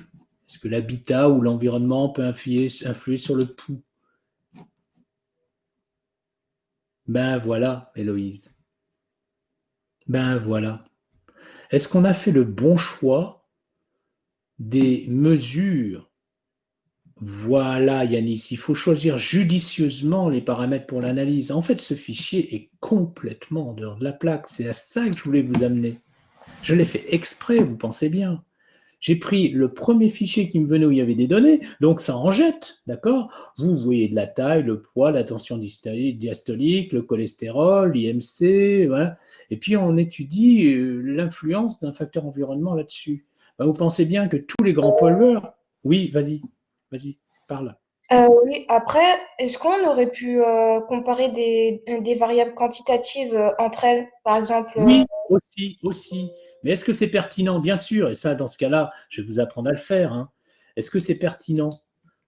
Est-ce que l'habitat ou l'environnement peut influer sur le pouls? Ben voilà, Héloïse. Ben voilà. Est-ce qu'on a fait le bon choix des mesures? Voilà, Yanis, il faut choisir judicieusement les paramètres pour l'analyse. En fait, ce fichier est complètement en dehors de la plaque. C'est à ça que je voulais vous amener. Je l'ai fait exprès, vous pensez bien. J'ai pris le premier fichier qui me venait où il y avait des données, donc ça en jette, d'accord? Vous voyez de la taille, le poids, la tension diastolique, le cholestérol, l'IMC, voilà. Et puis on étudie l'influence d'un facteur environnement là-dessus. Ben, vous pensez bien que tous les grands pollueurs... Oui, vas-y, parle. Oui, après, est-ce qu'on aurait pu comparer des variables quantitatives entre elles, par exemple? Oui, aussi. Mais est-ce que c'est pertinent? Bien sûr, et ça, dans ce cas-là, je vais vous apprendre à le faire, hein. Est-ce que c'est pertinent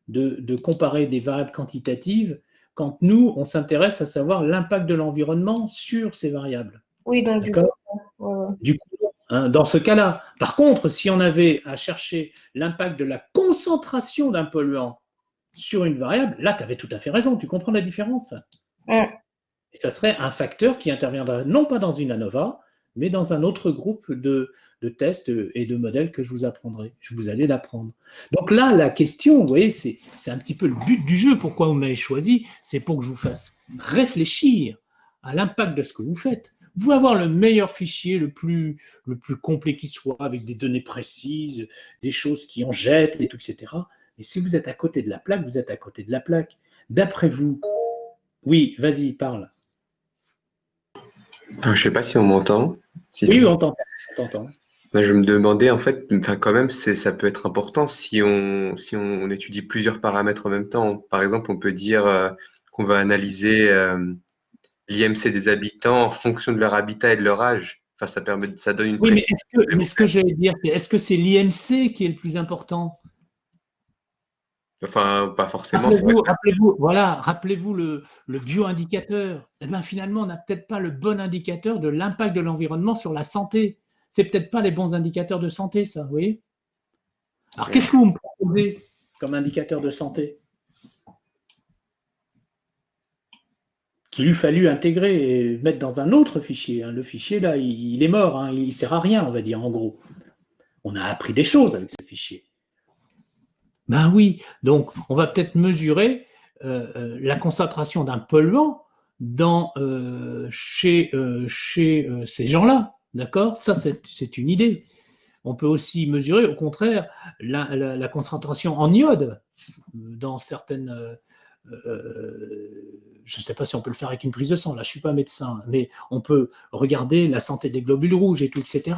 de comparer des variables quantitatives quand nous, on s'intéresse à savoir l'impact de l'environnement sur ces variables? Oui, donc du coup, D'accord? ouais. Du coup, hein, dans ce cas-là. Par contre, si on avait à chercher l'impact de la concentration d'un polluant sur une variable, là, tu avais tout à fait raison. Tu comprends la différence? Ouais. Et ça serait un facteur qui interviendra non pas dans une ANOVA, mais dans un autre groupe de tests et de modèles que je vous apprendrai. Je vous allais l'apprendre. Donc là, la question, vous voyez, c'est un petit peu le but du jeu. Pourquoi vous m'avez choisi? C'est pour que je vous fasse réfléchir à l'impact de ce que vous faites. Vous pouvez avoir le meilleur fichier, le plus complet qui soit, avec des données précises, des choses qui en jettent, et tout, etc. Mais si vous êtes à côté de la plaque, vous êtes à côté de la plaque. D'après vous, oui, vas-y, parle. Je ne sais pas si on m'entend. Oui, on t'entend. Je me demandais, en fait, enfin, quand même, ça peut être important si on étudie plusieurs paramètres en même temps. Par exemple, on peut dire qu'on va analyser l'IMC des habitants en fonction de leur habitat et de leur âge. Enfin, ça donne une Oui, mais précision. ce que j'allais dire, c'est est-ce que c'est l'IMC qui est le plus important? Enfin, pas forcément. C'est vrai que Rappelez-vous le bioindicateur. Eh bien, finalement, on n'a peut-être pas le bon indicateur de l'impact de l'environnement sur la santé. C'est peut-être pas les bons indicateurs de santé, ça, vous voyez? Alors, qu'est-ce que vous me proposez comme indicateur de santé? Qu'il eût fallu intégrer et mettre dans un autre fichier, hein. Le fichier, là, il est mort, hein. Il ne sert à rien, on va dire, en gros. On a appris des choses avec ce fichier. Ben oui, donc on va peut-être mesurer la concentration d'un polluant chez ces gens-là, d'accord? Ça, c'est une idée. On peut aussi mesurer, au contraire, la concentration en iode dans certaines je ne sais pas si on peut le faire avec une prise de sang, là je ne suis pas médecin, mais on peut regarder la santé des globules rouges et tout, etc.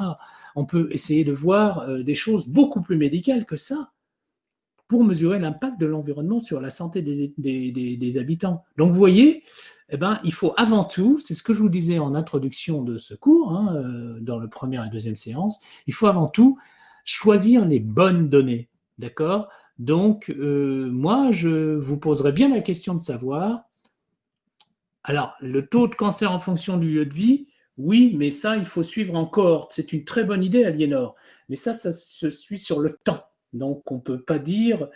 On peut essayer de voir des choses beaucoup plus médicales que ça pour mesurer l'impact de l'environnement sur la santé des habitants. Donc vous voyez, eh ben, il faut avant tout, c'est ce que je vous disais en introduction de ce cours, hein, dans le première et deuxième séance, il faut avant tout choisir les bonnes données, d'accord? Donc, moi, je vous poserai bien la question de savoir, alors, le taux de cancer en fonction du lieu de vie, oui, mais ça, il faut suivre en cohorte. C'est une très bonne idée, Aliénor, mais ça se suit sur le temps. Donc, on ne peut pas dire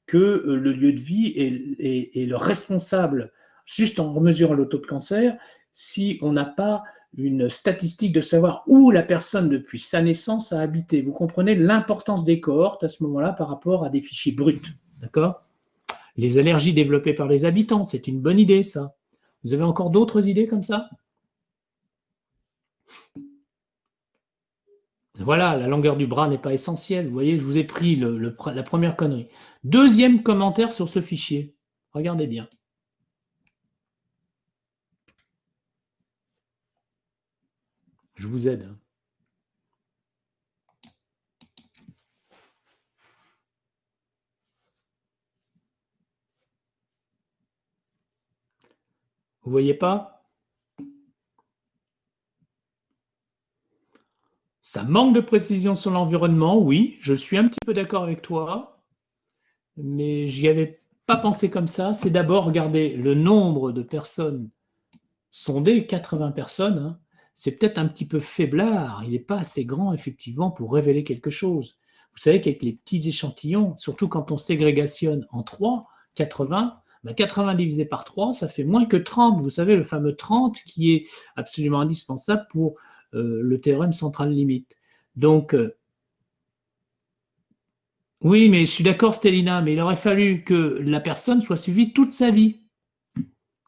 que le lieu de vie est le responsable, juste en mesurant le taux de cancer, si on n'a pas une statistique de savoir où la personne, depuis sa naissance, a habité. Vous comprenez l'importance des cohortes à ce moment-là par rapport à des fichiers bruts. D'accord? Les allergies développées par les habitants, c'est une bonne idée, ça. Vous avez encore d'autres idées comme ça? Voilà, la longueur du bras n'est pas essentielle. Vous voyez, je vous ai pris la première connerie. Deuxième commentaire sur ce fichier. Regardez bien. Je vous aide. Vous voyez pas? Ça manque de précision sur l'environnement, oui, je suis un petit peu d'accord avec toi, mais j'y avais pas pensé comme ça. C'est d'abord regarder le nombre de personnes sondées, 80 personnes, hein. C'est peut-être un petit peu faiblard, il n'est pas assez grand effectivement pour révéler quelque chose. Vous savez qu'avec les petits échantillons, surtout quand on ségrégationne en 3, 80, 80 divisé par 3, ça fait moins que 30. Vous savez, le fameux 30 qui est absolument indispensable pour le théorème central limite. Donc, oui, mais je suis d'accord, Stélina, mais il aurait fallu que la personne soit suivie toute sa vie.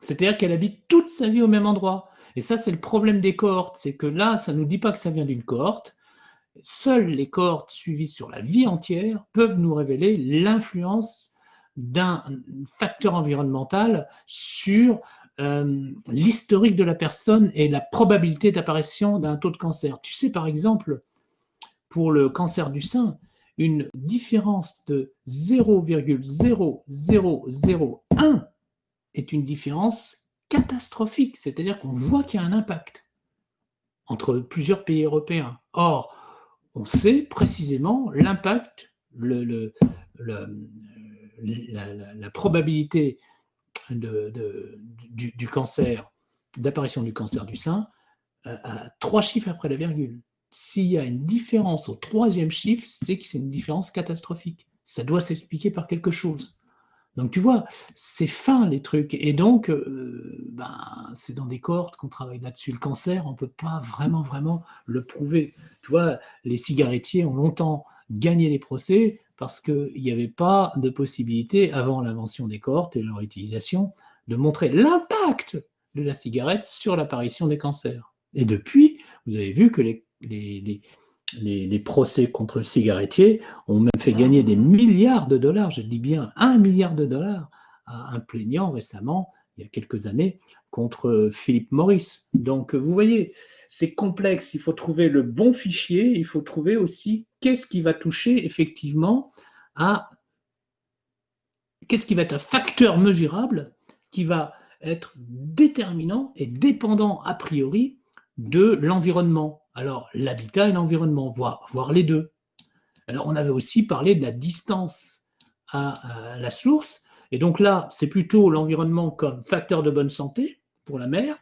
C'est-à-dire qu'elle habite toute sa vie au même endroit. Et ça, c'est le problème des cohortes, c'est que là, ça ne nous dit pas que ça vient d'une cohorte. Seules les cohortes suivies sur la vie entière peuvent nous révéler l'influence d'un facteur environnemental sur l'historique de la personne et la probabilité d'apparition d'un taux de cancer. Tu sais, par exemple, pour le cancer du sein, une différence de 0,0001 est une différence catastrophique, c'est-à-dire qu'on voit qu'il y a un impact entre plusieurs pays européens. Or, on sait précisément l'impact, la probabilité du cancer, d'apparition du cancer du sein, à 3 chiffres après la virgule. S'il y a une différence au 3e chiffre, c'est que c'est une différence catastrophique. Ça doit s'expliquer par quelque chose. Donc tu vois, c'est fin les trucs. Et donc, c'est dans des cohortes qu'on travaille là-dessus. Le cancer, on ne peut pas vraiment le prouver. Tu vois, les cigarettiers ont longtemps gagné les procès parce qu'il n'y avait pas de possibilité, avant l'invention des cohortes et leur utilisation, de montrer l'impact de la cigarette sur l'apparition des cancers. Et depuis, vous avez vu que les procès contre le cigarettier ont même fait gagner des milliards de dollars, je dis bien 1 milliard de dollars, à un plaignant récemment, il y a quelques années, contre Philip Morris. Donc vous voyez, c'est complexe, il faut trouver le bon fichier, il faut trouver aussi qu'est-ce qui va toucher effectivement qu'est-ce qui va être un facteur mesurable qui va être déterminant et dépendant a priori de l'environnement. Alors, l'habitat et l'environnement, voire les deux. Alors, on avait aussi parlé de la distance à la source. Et donc là, c'est plutôt l'environnement comme facteur de bonne santé pour la mer,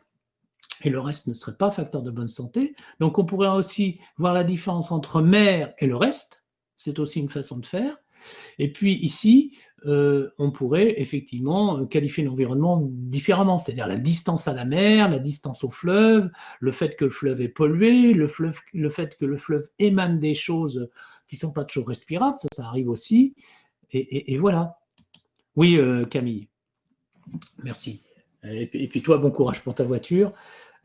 et le reste ne serait pas facteur de bonne santé. Donc, on pourrait aussi voir la différence entre mer et le reste. C'est aussi une façon de faire. Et puis ici, on pourrait effectivement qualifier l'environnement différemment, c'est-à-dire la distance à la mer, la distance au fleuve, le fait que le fleuve est pollué, le fait que le fleuve émane des choses qui ne sont pas toujours respirables, ça arrive aussi. Et voilà. Oui, Camille, merci. Et puis toi, bon courage pour ta voiture.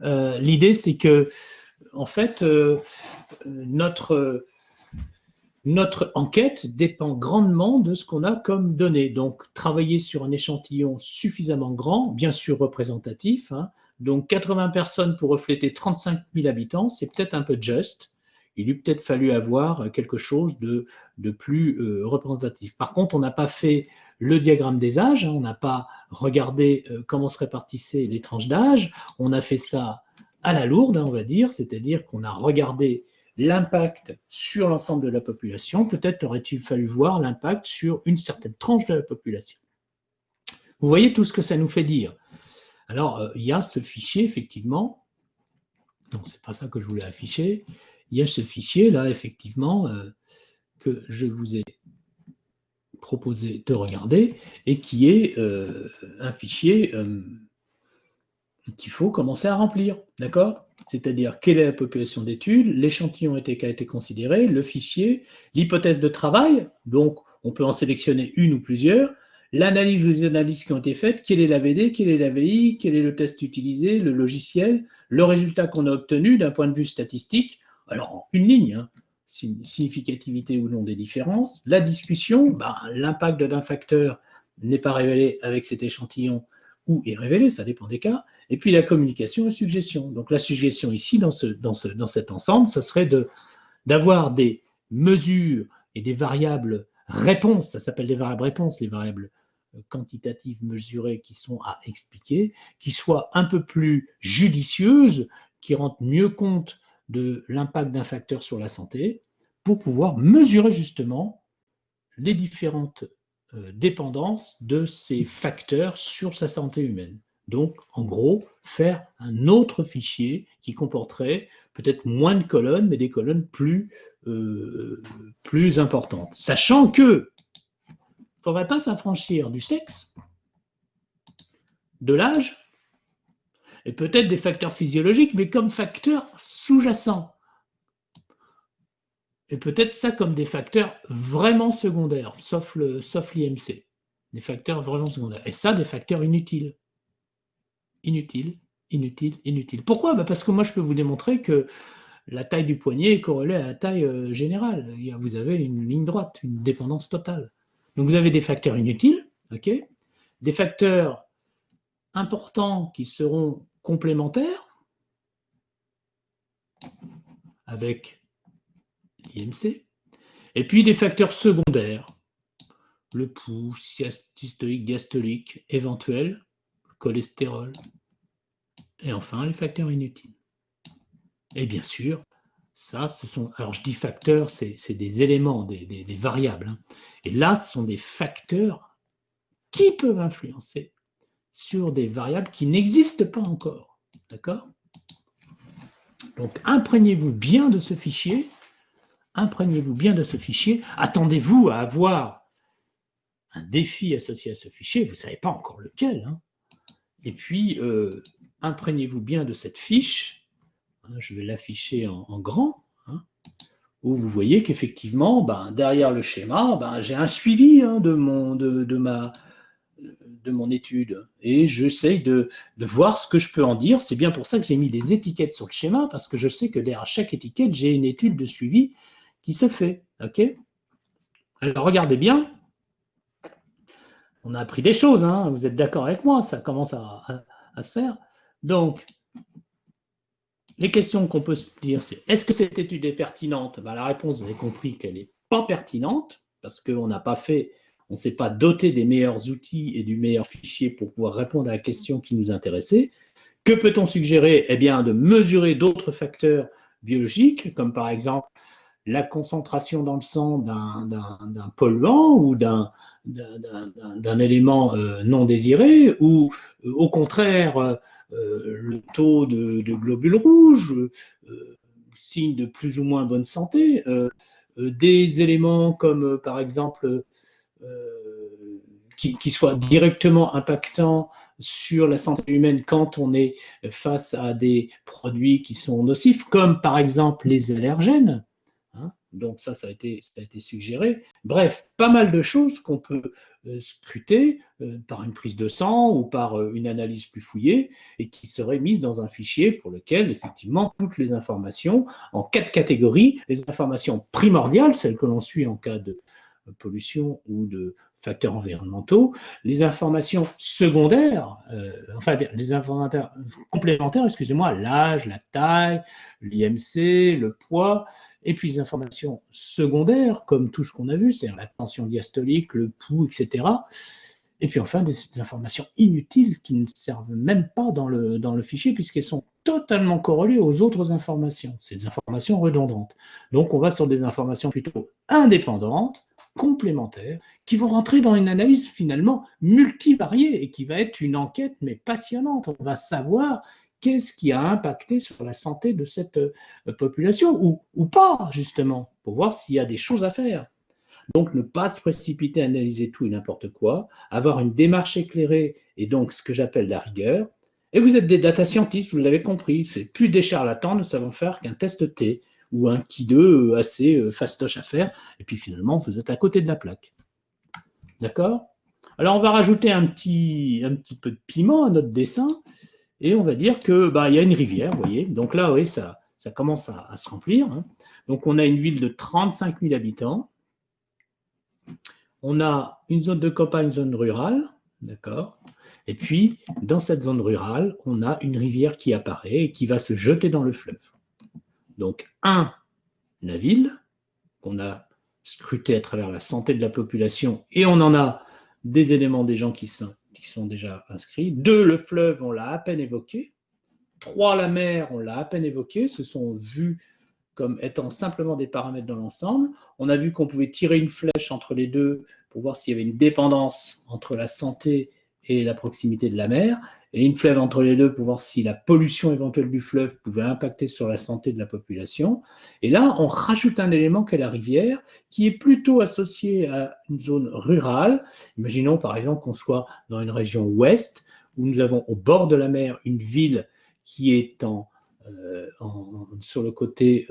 L'idée, c'est que, en fait, notre notre enquête dépend grandement de ce qu'on a comme données. Donc, travailler sur un échantillon suffisamment grand, bien sûr représentatif, hein, donc 80 personnes pour refléter 35 000 habitants, c'est peut-être un peu juste. Il eût peut-être fallu avoir quelque chose de plus représentatif. Par contre, on n'a pas fait le diagramme des âges, hein, on n'a pas regardé comment se répartissaient les tranches d'âge, on a fait ça à la lourde, hein, on va dire, c'est-à-dire qu'on a regardé l'impact sur l'ensemble de la population, peut-être aurait-il fallu voir l'impact sur une certaine tranche de la population. Vous voyez tout ce que ça nous fait dire. Alors, il y a ce fichier, effectivement, non, c'est pas ça que je voulais afficher, il y a ce fichier, là, effectivement, que je vous ai proposé de regarder, et qui est un fichier qu'il faut commencer à remplir, d'accord? C'est-à-dire, quelle est la population d'études, l'échantillon qui a été considéré, le fichier, l'hypothèse de travail, donc on peut en sélectionner une ou plusieurs, l'analyse des analyses qui ont été faites, quelle est la VD, quelle est la VI, quel est le test utilisé, le logiciel, le résultat qu'on a obtenu d'un point de vue statistique, alors une ligne, hein, significativité ou non des différences, la discussion, l'impact d'un facteur n'est pas révélé avec cet échantillon ou est révélé, ça dépend des cas, et puis la communication et suggestion. Donc la suggestion ici, dans cet ensemble, ce serait d'avoir des mesures et des variables réponses, ça s'appelle des variables réponses, les variables quantitatives mesurées qui sont à expliquer, qui soient un peu plus judicieuses, qui rendent mieux compte de l'impact d'un facteur sur la santé, pour pouvoir mesurer justement les différentes dépendances de ces facteurs sur sa santé humaine. Donc, en gros, faire un autre fichier qui comporterait peut-être moins de colonnes, mais des colonnes plus importantes. Sachant que il ne faudrait pas s'affranchir du sexe, de l'âge, et peut-être des facteurs physiologiques, mais comme facteurs sous-jacents. Et peut-être ça comme des facteurs vraiment secondaires, sauf l'IMC. Des facteurs vraiment secondaires. Et ça, des facteurs inutiles. Inutiles, inutiles, inutiles. Pourquoi? Parce que moi, je peux vous démontrer que la taille du poignet est corrélée à la taille générale. Vous avez une ligne droite, une dépendance totale. Donc vous avez des facteurs inutiles, ok, des facteurs importants qui seront complémentaires avec l'IMC, et puis des facteurs secondaires, le pouls, systolique, diastolique, éventuel, cholestérol, et enfin les facteurs inutiles. Et bien sûr, ça, ce sont, alors je dis facteurs, c'est des éléments, des variables, hein. Et là, ce sont des facteurs qui peuvent influencer sur des variables qui n'existent pas encore, d'accord? Donc, imprégnez-vous bien de ce fichier, attendez-vous à avoir un défi associé à ce fichier, vous ne savez pas encore lequel, hein. Et puis, imprégnez-vous bien de cette fiche, hein, je vais l'afficher en grand, hein, où vous voyez qu'effectivement, derrière le schéma, j'ai un suivi, hein, de mon étude, et j'essaye de voir ce que je peux en dire. C'est bien pour ça que j'ai mis des étiquettes sur le schéma, parce que je sais que derrière chaque étiquette, j'ai une étude de suivi qui se fait. Ok? Alors regardez bien, on a appris des choses, hein, vous êtes d'accord avec moi, ça commence à se faire. Donc, les questions qu'on peut se dire, c'est est-ce que cette étude est pertinente? La réponse, vous avez compris qu'elle n'est pas pertinente, parce qu'on n'a pas fait, on ne s'est pas doté des meilleurs outils et du meilleur fichier pour pouvoir répondre à la question qui nous intéressait. Que peut-on suggérer? Eh bien, de mesurer d'autres facteurs biologiques, comme par exemple la concentration dans le sang d'un polluant ou d'un élément non désiré, ou au contraire, le taux de globules rouges, signe de plus ou moins bonne santé, des éléments comme par exemple qui soient directement impactants sur la santé humaine quand on est face à des produits qui sont nocifs, comme par exemple les allergènes. hein. Donc ça a été suggéré. Bref, pas mal de choses qu'on peut scruter par une prise de sang ou par une analyse plus fouillée et qui seraient mises dans un fichier pour lequel, effectivement, toutes les informations en 4 catégories, les informations primordiales, celles que l'on suit en cas de pollution ou de facteurs environnementaux, les informations secondaires, enfin les informations complémentaires, excusez-moi, l'âge, la taille, l'IMC, le poids, et puis les informations secondaires, comme tout ce qu'on a vu, c'est-à-dire la tension diastolique, le pouls, etc. Et puis enfin, des informations inutiles qui ne servent même pas dans le fichier, puisqu'elles sont totalement corrélées aux autres informations. C'est des informations redondantes. Donc on va sur des informations plutôt indépendantes, complémentaires, qui vont rentrer dans une analyse finalement multivariée et qui va être une enquête mais passionnante. On va savoir qu'est-ce qui a impacté sur la santé de cette population ou pas, justement, pour voir s'il y a des choses à faire. Donc, ne pas se précipiter à analyser tout et n'importe quoi, avoir une démarche éclairée et donc ce que j'appelle la rigueur. Et vous êtes des data scientists, vous l'avez compris, c'est plus des charlatans ne savant faire qu'un test T ou un Ki2 assez fastoche à faire, et puis finalement, vous êtes à côté de la plaque. D'accord? Alors, on va rajouter un petit peu de piment à notre dessin, et on va dire que y a une rivière, vous voyez. Donc là, oui, ça commence à se remplir. Hein. Donc, on a une ville de 35 000 habitants. On a une zone de campagne, une zone rurale, d'accord. Et puis, dans cette zone rurale, on a une rivière qui apparaît et qui va se jeter dans le fleuve. Donc, la ville, qu'on a scruté à travers la santé de la population, et on en a des éléments des gens qui sont déjà inscrits. 2, le fleuve, on l'a à peine évoqué. 3, la mer, on l'a à peine évoqué. Ce sont vus comme étant simplement des paramètres dans l'ensemble. On a vu qu'on pouvait tirer une flèche entre les deux pour voir s'il y avait une dépendance entre la santé et la proximité de la mer, et une flèche entre les deux pour voir si la pollution éventuelle du fleuve pouvait impacter sur la santé de la population. Et là, on rajoute un élément qu'est la rivière, qui est plutôt associé à une zone rurale. Imaginons par exemple qu'on soit dans une région ouest, où nous avons au bord de la mer une ville qui est sur le côté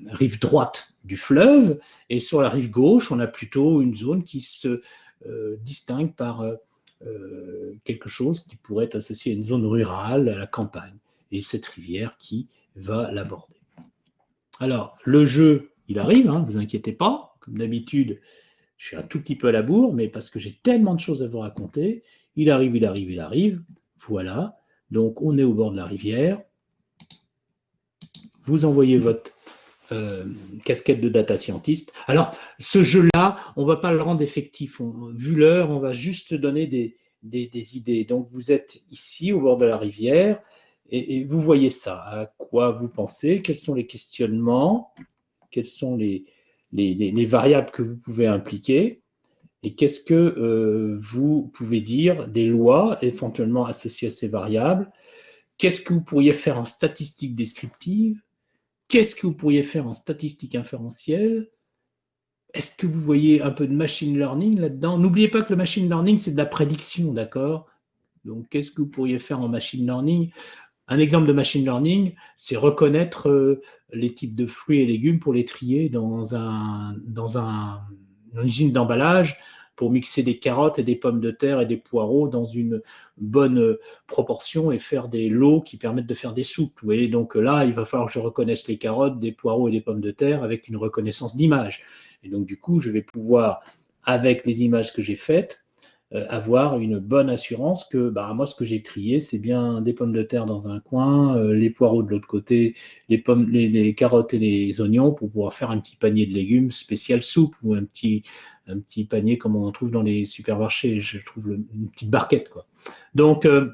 rive droite du fleuve, et sur la rive gauche, on a plutôt une zone qui se distingue par quelque chose qui pourrait être associé à une zone rurale, à la campagne, et cette rivière qui va l'aborder. Alors, le jeu, il arrive, hein, vous inquiétez pas, comme d'habitude, je suis un tout petit peu à la bourre, mais parce que j'ai tellement de choses à vous raconter, il arrive, voilà, donc on est au bord de la rivière, vous envoyez votre casquette de data scientist. Alors, ce jeu-là, on ne va pas le rendre effectif. Vu l'heure, on va juste donner des idées. Donc, vous êtes ici, au bord de la rivière, et vous voyez ça. À quoi vous pensez? Quels sont les questionnements? Quelles sont les variables que vous pouvez impliquer? Et qu'est-ce que vous pouvez dire des lois éventuellement associées à ces variables? Qu'est-ce que vous pourriez faire en statistique descriptive? Qu'est-ce que vous pourriez faire en statistique inférentielle? Est-ce que vous voyez un peu de machine learning là-dedans? N'oubliez pas que le machine learning, c'est de la prédiction, d'accord? Donc, qu'est-ce que vous pourriez faire en machine learning? Un exemple de machine learning, c'est reconnaître les types de fruits et légumes pour les trier dans une usine d'emballage, pour mixer des carottes et des pommes de terre et des poireaux dans une bonne proportion et faire des lots qui permettent de faire des soupes. Vous voyez, donc là, il va falloir que je reconnaisse les carottes, des poireaux et des pommes de terre avec une reconnaissance d'image. Et donc, du coup, je vais pouvoir, avec les images que j'ai faites, avoir une bonne assurance que moi, ce que j'ai trié, c'est bien des pommes de terre dans un coin, les poireaux de l'autre côté, les carottes et les oignons pour pouvoir faire un petit panier de légumes spécial soupe ou un petit panier comme on en trouve dans les supermarchés. Je trouve une petite barquette, quoi. Donc, vous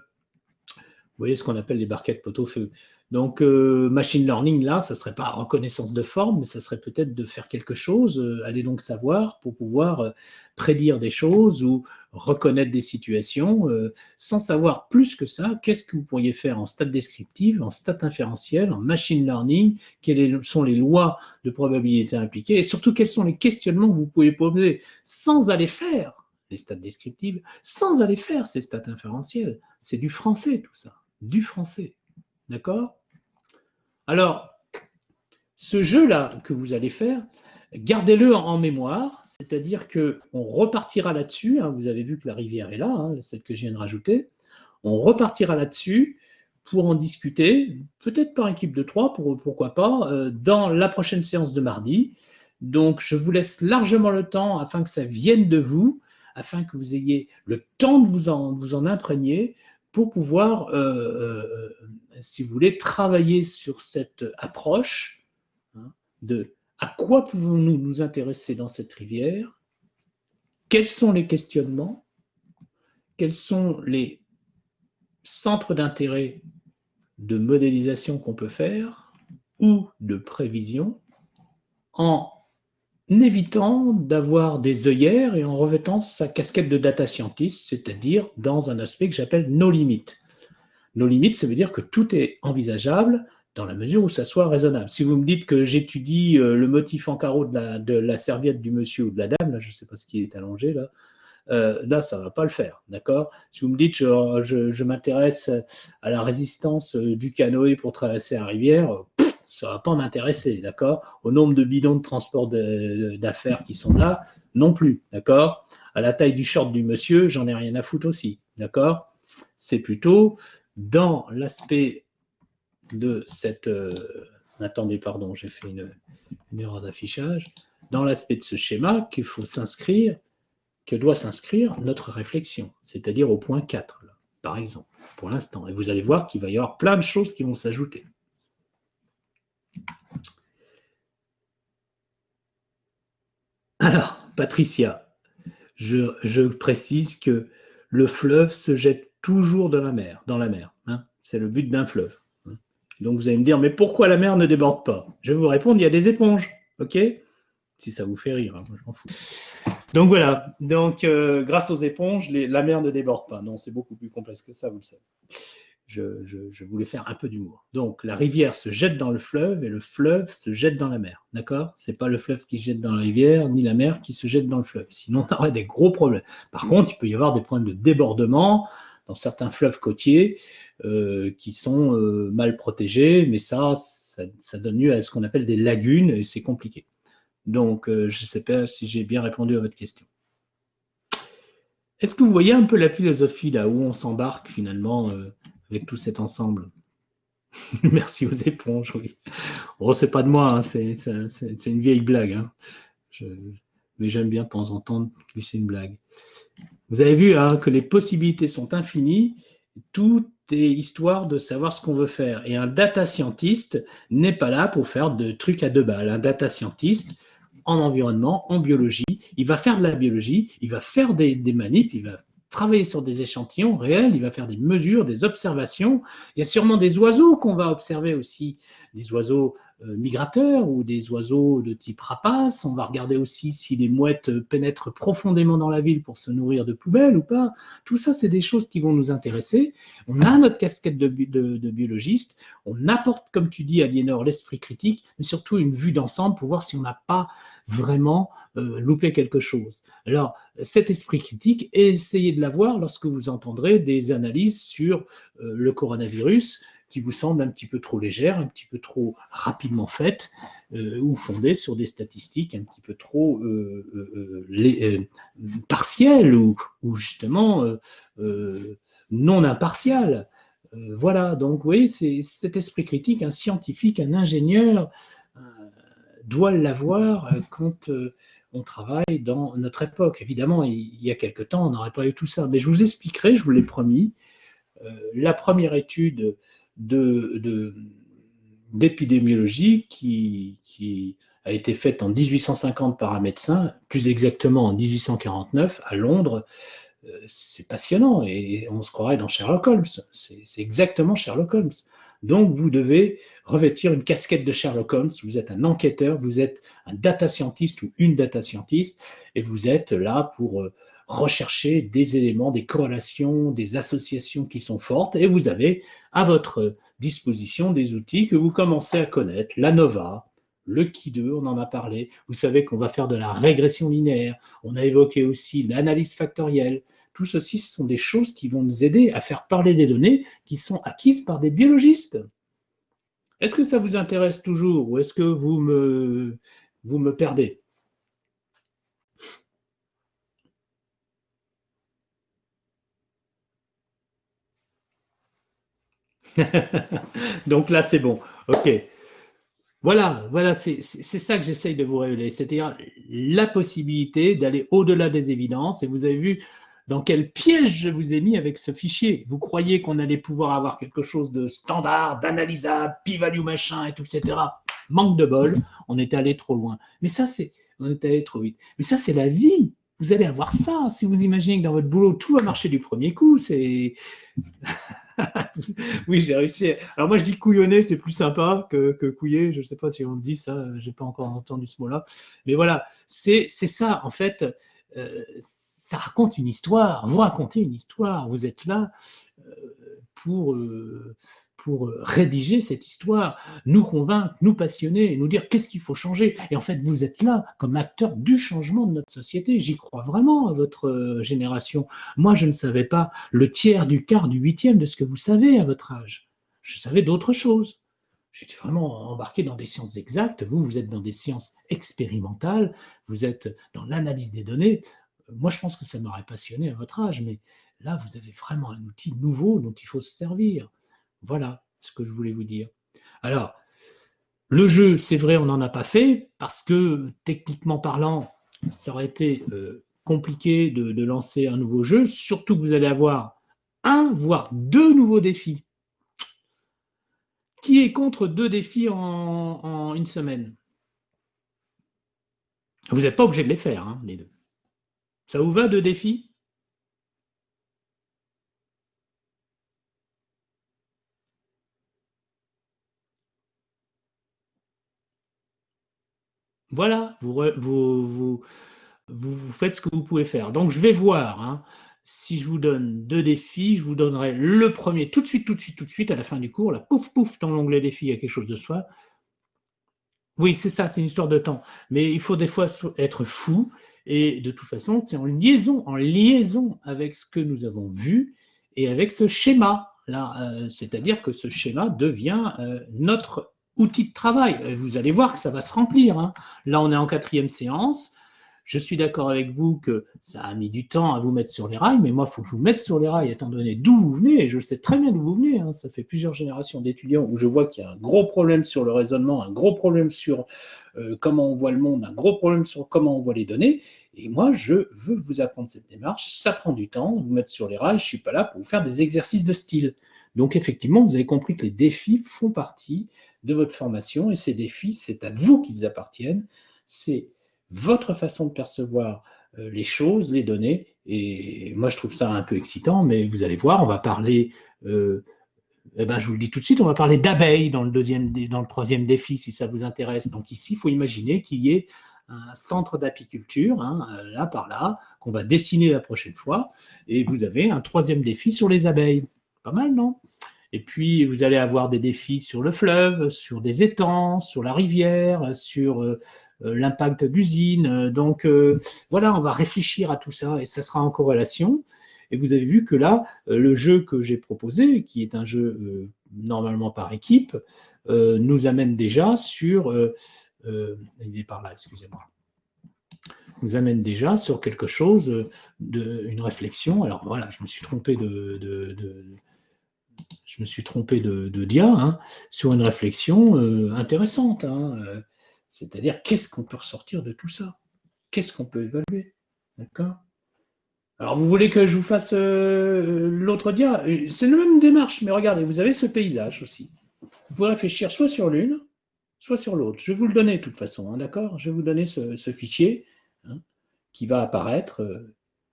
voyez ce qu'on appelle les barquettes pot-au-feu. Donc, machine learning, là, ça ne serait pas reconnaissance de forme, mais ça serait peut-être de faire quelque chose, aller donc savoir pour pouvoir prédire des choses ou reconnaître des situations, sans savoir plus que ça, qu'est-ce que vous pourriez faire en stat descriptive, en stat inférentielle, en machine learning, quelles sont les lois de probabilité impliquées, et surtout quels sont les questionnements que vous pouvez poser sans aller faire les stats descriptives, sans aller faire ces stats inférentielles. C'est du français tout ça, du français. D'accord? Alors, Ce jeu-là que vous allez faire, gardez-le en mémoire, c'est-à-dire qu'on repartira là-dessus, hein, vous avez vu que la rivière est là, hein, celle que je viens de rajouter, on repartira là-dessus pour en discuter, peut-être par équipe de 3, pourquoi pas, dans la prochaine séance de mardi. Donc je vous laisse largement le temps afin que ça vienne de vous, afin que vous ayez le temps de vous en imprégner pour pouvoir, si vous voulez, travailler sur cette approche, hein, de à quoi pouvons-nous nous intéresser dans cette rivière, quels sont les questionnements, quels sont les centres d'intérêt de modélisation qu'on peut faire ou de prévision, en évitant d'avoir des œillères et en revêtant sa casquette de data scientist, c'est-à-dire dans un aspect que j'appelle no limit. No limit, ça veut dire que tout est envisageable dans la mesure où ça soit raisonnable. Si vous me dites que j'étudie le motif en carreau de la serviette du monsieur ou de la dame, là, je ne sais pas ce qui est allongé là, là, ça ne va pas le faire, d'accord? Si vous me dites je m'intéresse à la résistance du canoë pour traverser la rivière, ça ne va pas m'intéresser, d'accord? Au nombre de bidons de transport d'affaires qui sont là, non plus, d'accord? À la taille du short du monsieur, j'en ai rien à foutre aussi, d'accord? C'est plutôt dans l'aspect de cette... attendez, pardon, j'ai fait une erreur d'affichage. Dans l'aspect de ce schéma qu'il faut s'inscrire, que doit s'inscrire notre réflexion, c'est-à-dire au point 4, là, par exemple, pour l'instant. Et vous allez voir qu'il va y avoir plein de choses qui vont s'ajouter. Alors, Patricia, je précise que le fleuve se jette toujours dans la mer. Hein. C'est le but d'un fleuve. Hein. Donc vous allez me dire, mais pourquoi la mer ne déborde pas? Je vais vous répondre, il y a des éponges. OK? Si ça vous fait rire, hein, moi je m'en fous. Donc voilà, donc grâce aux éponges, la mer ne déborde pas. Non, c'est beaucoup plus complexe que ça, vous le savez. Je voulais faire un peu d'humour. Donc la rivière se jette dans le fleuve et le fleuve se jette dans la mer. D'accord? C'est pas le fleuve qui se jette dans la rivière, ni la mer qui se jette dans le fleuve. Sinon, on aurait des gros problèmes. Par contre, il peut y avoir des problèmes de débordement dans certains fleuves côtiers qui sont mal protégés, mais ça donne lieu à ce qu'on appelle des lagunes et c'est compliqué. Donc, je ne sais pas si j'ai bien répondu à votre question. Est-ce que vous voyez un peu la philosophie là où on s'embarque finalement avec tout cet ensemble? Merci aux éponges, oui. Bon, c'est pas de moi, hein, c'est une vieille blague. Hein. Mais j'aime bien de temps en temps glisser une blague. Vous avez vu hein, que les possibilités sont infinies. Tout est histoire de savoir ce qu'on veut faire. Et un data scientist n'est pas là pour faire de trucs à deux balles. Un data scientist, en environnement, en biologie, il va faire de la biologie, il va faire des manips, il va travailler sur des échantillons réels, il va faire des mesures, des observations. Il y a sûrement des oiseaux qu'on va observer aussi, des oiseaux migrateurs ou des oiseaux de type rapace. On va regarder aussi si les mouettes pénètrent profondément dans la ville pour se nourrir de poubelles ou pas. Tout ça, c'est des choses qui vont nous intéresser. On a notre casquette de biologiste. On apporte, comme tu dis, Aliénor, l'esprit critique, mais surtout une vue d'ensemble pour voir si on n'a pas vraiment loupé quelque chose. Alors, cet esprit critique, essayez de l'avoir lorsque vous entendrez des analyses sur le coronavirus qui vous semblent un petit peu trop légères, un petit peu trop rapidement faites, ou fondées sur des statistiques un petit peu trop partielles ou justement non impartiales. Voilà, donc oui, c'est cet esprit critique, un scientifique, un ingénieur doit l'avoir quand on travaille dans notre époque. Évidemment, il y a quelque temps, on n'aurait pas eu tout ça. Mais je vous expliquerai, je vous l'ai promis, la première étude d'épidémiologie qui a été faite en 1850 par un médecin, plus exactement en 1849 à Londres. C'est passionnant et on se croirait dans Sherlock Holmes. C'est exactement Sherlock Holmes. Donc, vous devez revêtir une casquette de Sherlock Holmes. Vous êtes un enquêteur, vous êtes un data scientist ou une data scientist, et vous êtes là pour rechercher des éléments, des corrélations, des associations qui sont fortes, et vous avez à votre disposition des outils que vous commencez à connaître, l'ANOVA, le Ki2, on en a parlé. Vous savez qu'on va faire de la régression linéaire. On a évoqué aussi l'analyse factorielle. Tout ceci, ce sont des choses qui vont nous aider à faire parler des données qui sont acquises par des biologistes. Est-ce que ça vous intéresse toujours ou est-ce que vous me perdez? Donc là, c'est bon. OK. Voilà, voilà, c'est ça que j'essaye de vous révéler, c'est-à-dire la possibilité d'aller au-delà des évidences. Et vous avez vu dans quel piège je vous ai mis avec ce fichier. Vous croyez qu'on allait pouvoir avoir quelque chose de standard, d'analysable, p-value machin et tout, etc. Manque de bol, on est allé trop loin. Mais ça, on est allé trop vite. Mais ça, c'est la vie. Vous allez avoir ça. Si vous imaginez que dans votre boulot, tout va marcher du premier coup, oui, j'ai réussi. Alors moi, je dis couillonner, c'est plus sympa que couiller. Je ne sais pas si on dit ça, j'ai pas encore entendu ce mot-là. Mais voilà, c'est ça, en fait. Ça raconte une histoire. Vous racontez une histoire. Vous êtes là euh, pour, euh, pour rédiger cette histoire, nous convaincre, nous passionner, et nous dire qu'est-ce qu'il faut changer. Et en fait, vous êtes là comme acteur du changement de notre société. J'y crois vraiment à votre génération. Moi, je ne savais pas le tiers, du quart, du huitième de ce que vous savez à votre âge. Je savais d'autres choses. J'étais vraiment embarqué dans des sciences exactes. Vous, vous êtes dans des sciences expérimentales. Vous êtes dans l'analyse des données. Moi, je pense que ça m'aurait passionné à votre âge, mais là, vous avez vraiment un outil nouveau dont il faut se servir. Voilà ce que je voulais vous dire. Alors, le jeu, c'est vrai, on n'en a pas fait parce que techniquement parlant, ça aurait été compliqué de lancer un nouveau jeu, surtout que vous allez avoir un, voire deux nouveaux défis. Qui est contre deux défis en une semaine? Vous n'êtes pas obligé de les faire, hein, les deux. Ça vous va, deux défis? Voilà, vous faites ce que vous pouvez faire. Donc, je vais voir. Hein, si je vous donne deux défis, je vous donnerai le premier tout de suite, tout de suite, tout de suite, à la fin du cours. Là, pouf, pouf, dans l'onglet défis, il y a quelque chose de soi. Oui, c'est ça, c'est une histoire de temps. Mais il faut des fois être fou. Et de toute façon, c'est en liaison avec ce que nous avons vu et avec ce schéma. Là, c'est-à-dire que ce schéma devient notre outil de travail. Vous allez voir que ça va se remplir. Hein. Là, on est en quatrième séance. Je suis d'accord avec vous que ça a mis du temps à vous mettre sur les rails, mais moi, il faut que je vous mette sur les rails, étant donné d'où vous venez, et je sais très bien d'où vous venez. Hein. Ça fait plusieurs générations d'étudiants où je vois qu'il y a un gros problème sur le raisonnement, un gros problème sur comment on voit le monde, un gros problème sur comment on voit les données. Et moi, je veux vous apprendre cette démarche. Ça prend du temps, vous mettre sur les rails. Je ne suis pas là pour vous faire des exercices de style. Donc, effectivement, vous avez compris que les défis font partie de votre formation, et ces défis, c'est à vous qu'ils appartiennent. C'est votre façon de percevoir les choses, les données. Et moi, je trouve ça un peu excitant, mais vous allez voir, on va parler, eh ben, je vous le dis tout de suite, on va parler d'abeilles dans le troisième défi, si ça vous intéresse. Donc ici, il faut imaginer qu'il y ait un centre d'apiculture, hein, là par là, qu'on va dessiner la prochaine fois. Et vous avez un troisième défi sur les abeilles. Pas mal, non? Et puis, vous allez avoir des défis sur le fleuve, sur des étangs, sur la rivière, sur l'impact d'usines. Donc, voilà, on va réfléchir à tout ça et ça sera en corrélation. Et vous avez vu que là, le jeu que j'ai proposé, qui est un jeu normalement par équipe, nous amène déjà sur... il est par là, excusez-moi. Nous amène déjà sur quelque chose, une réflexion. Alors voilà, je me suis trompé je me suis trompé de dia, hein, sur une réflexion intéressante. Hein, c'est-à-dire, qu'est-ce qu'on peut ressortir de tout ça? Qu'est-ce qu'on peut évaluer? D'accord? Alors, vous voulez que je vous fasse l'autre dia? C'est la même démarche, mais regardez, vous avez ce paysage aussi. Vous pouvez réfléchir soit sur l'une, soit sur l'autre. Je vais vous le donner de toute façon, hein, d'accord? Je vais vous donner ce fichier, hein, qui va apparaître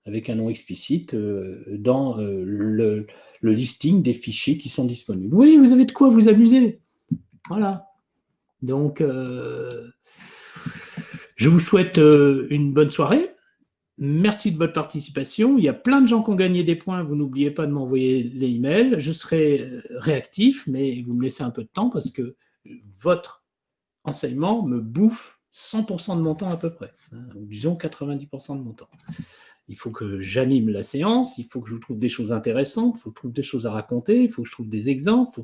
avec un nom explicite dans le listing des fichiers qui sont disponibles. Oui, vous avez de quoi vous amuser. Voilà. Donc, je vous souhaite une bonne soirée. Merci de votre participation. Il y a plein de gens qui ont gagné des points. Vous n'oubliez pas de m'envoyer les emails. Je serai réactif, mais vous me laissez un peu de temps parce que votre enseignement me bouffe 100% de mon temps à peu près. Disons 90% de mon temps. il faut que j'anime la séance, il faut que je trouve des choses intéressantes, il faut que je trouve des choses à raconter, il faut que je trouve des exemples,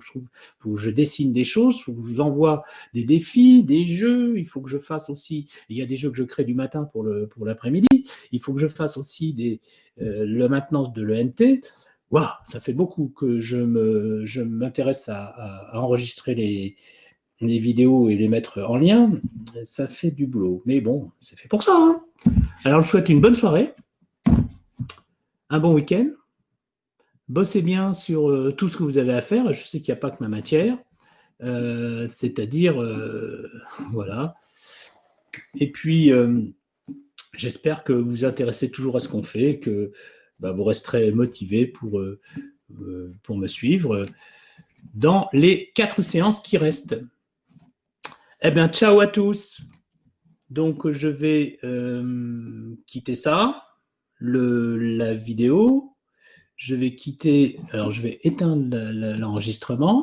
faut que je dessine des choses, il faut que je vous envoie des défis, des jeux, il faut que je fasse aussi, il y a des jeux que je crée du matin pour l'après-midi, il faut que je fasse aussi la maintenance de l'ENT. Waouh, ça fait beaucoup que je m'intéresse à enregistrer les vidéos et les mettre en lien. Ça fait du boulot. Mais bon, c'est fait pour ça. Hein. Alors, je vous souhaite une bonne soirée, un bon week-end. Bossez bien sur tout ce que vous avez à faire. Je sais qu'il n'y a pas que ma matière. C'est-à-dire, voilà. Et puis, j'espère que vous vous intéressez toujours à ce qu'on fait, que vous resterez motivés pour me suivre dans les 4 séances qui restent. Eh bien, ciao à tous. Donc, je vais quitter ça, la vidéo. Je vais quitter, alors je vais éteindre l'enregistrement.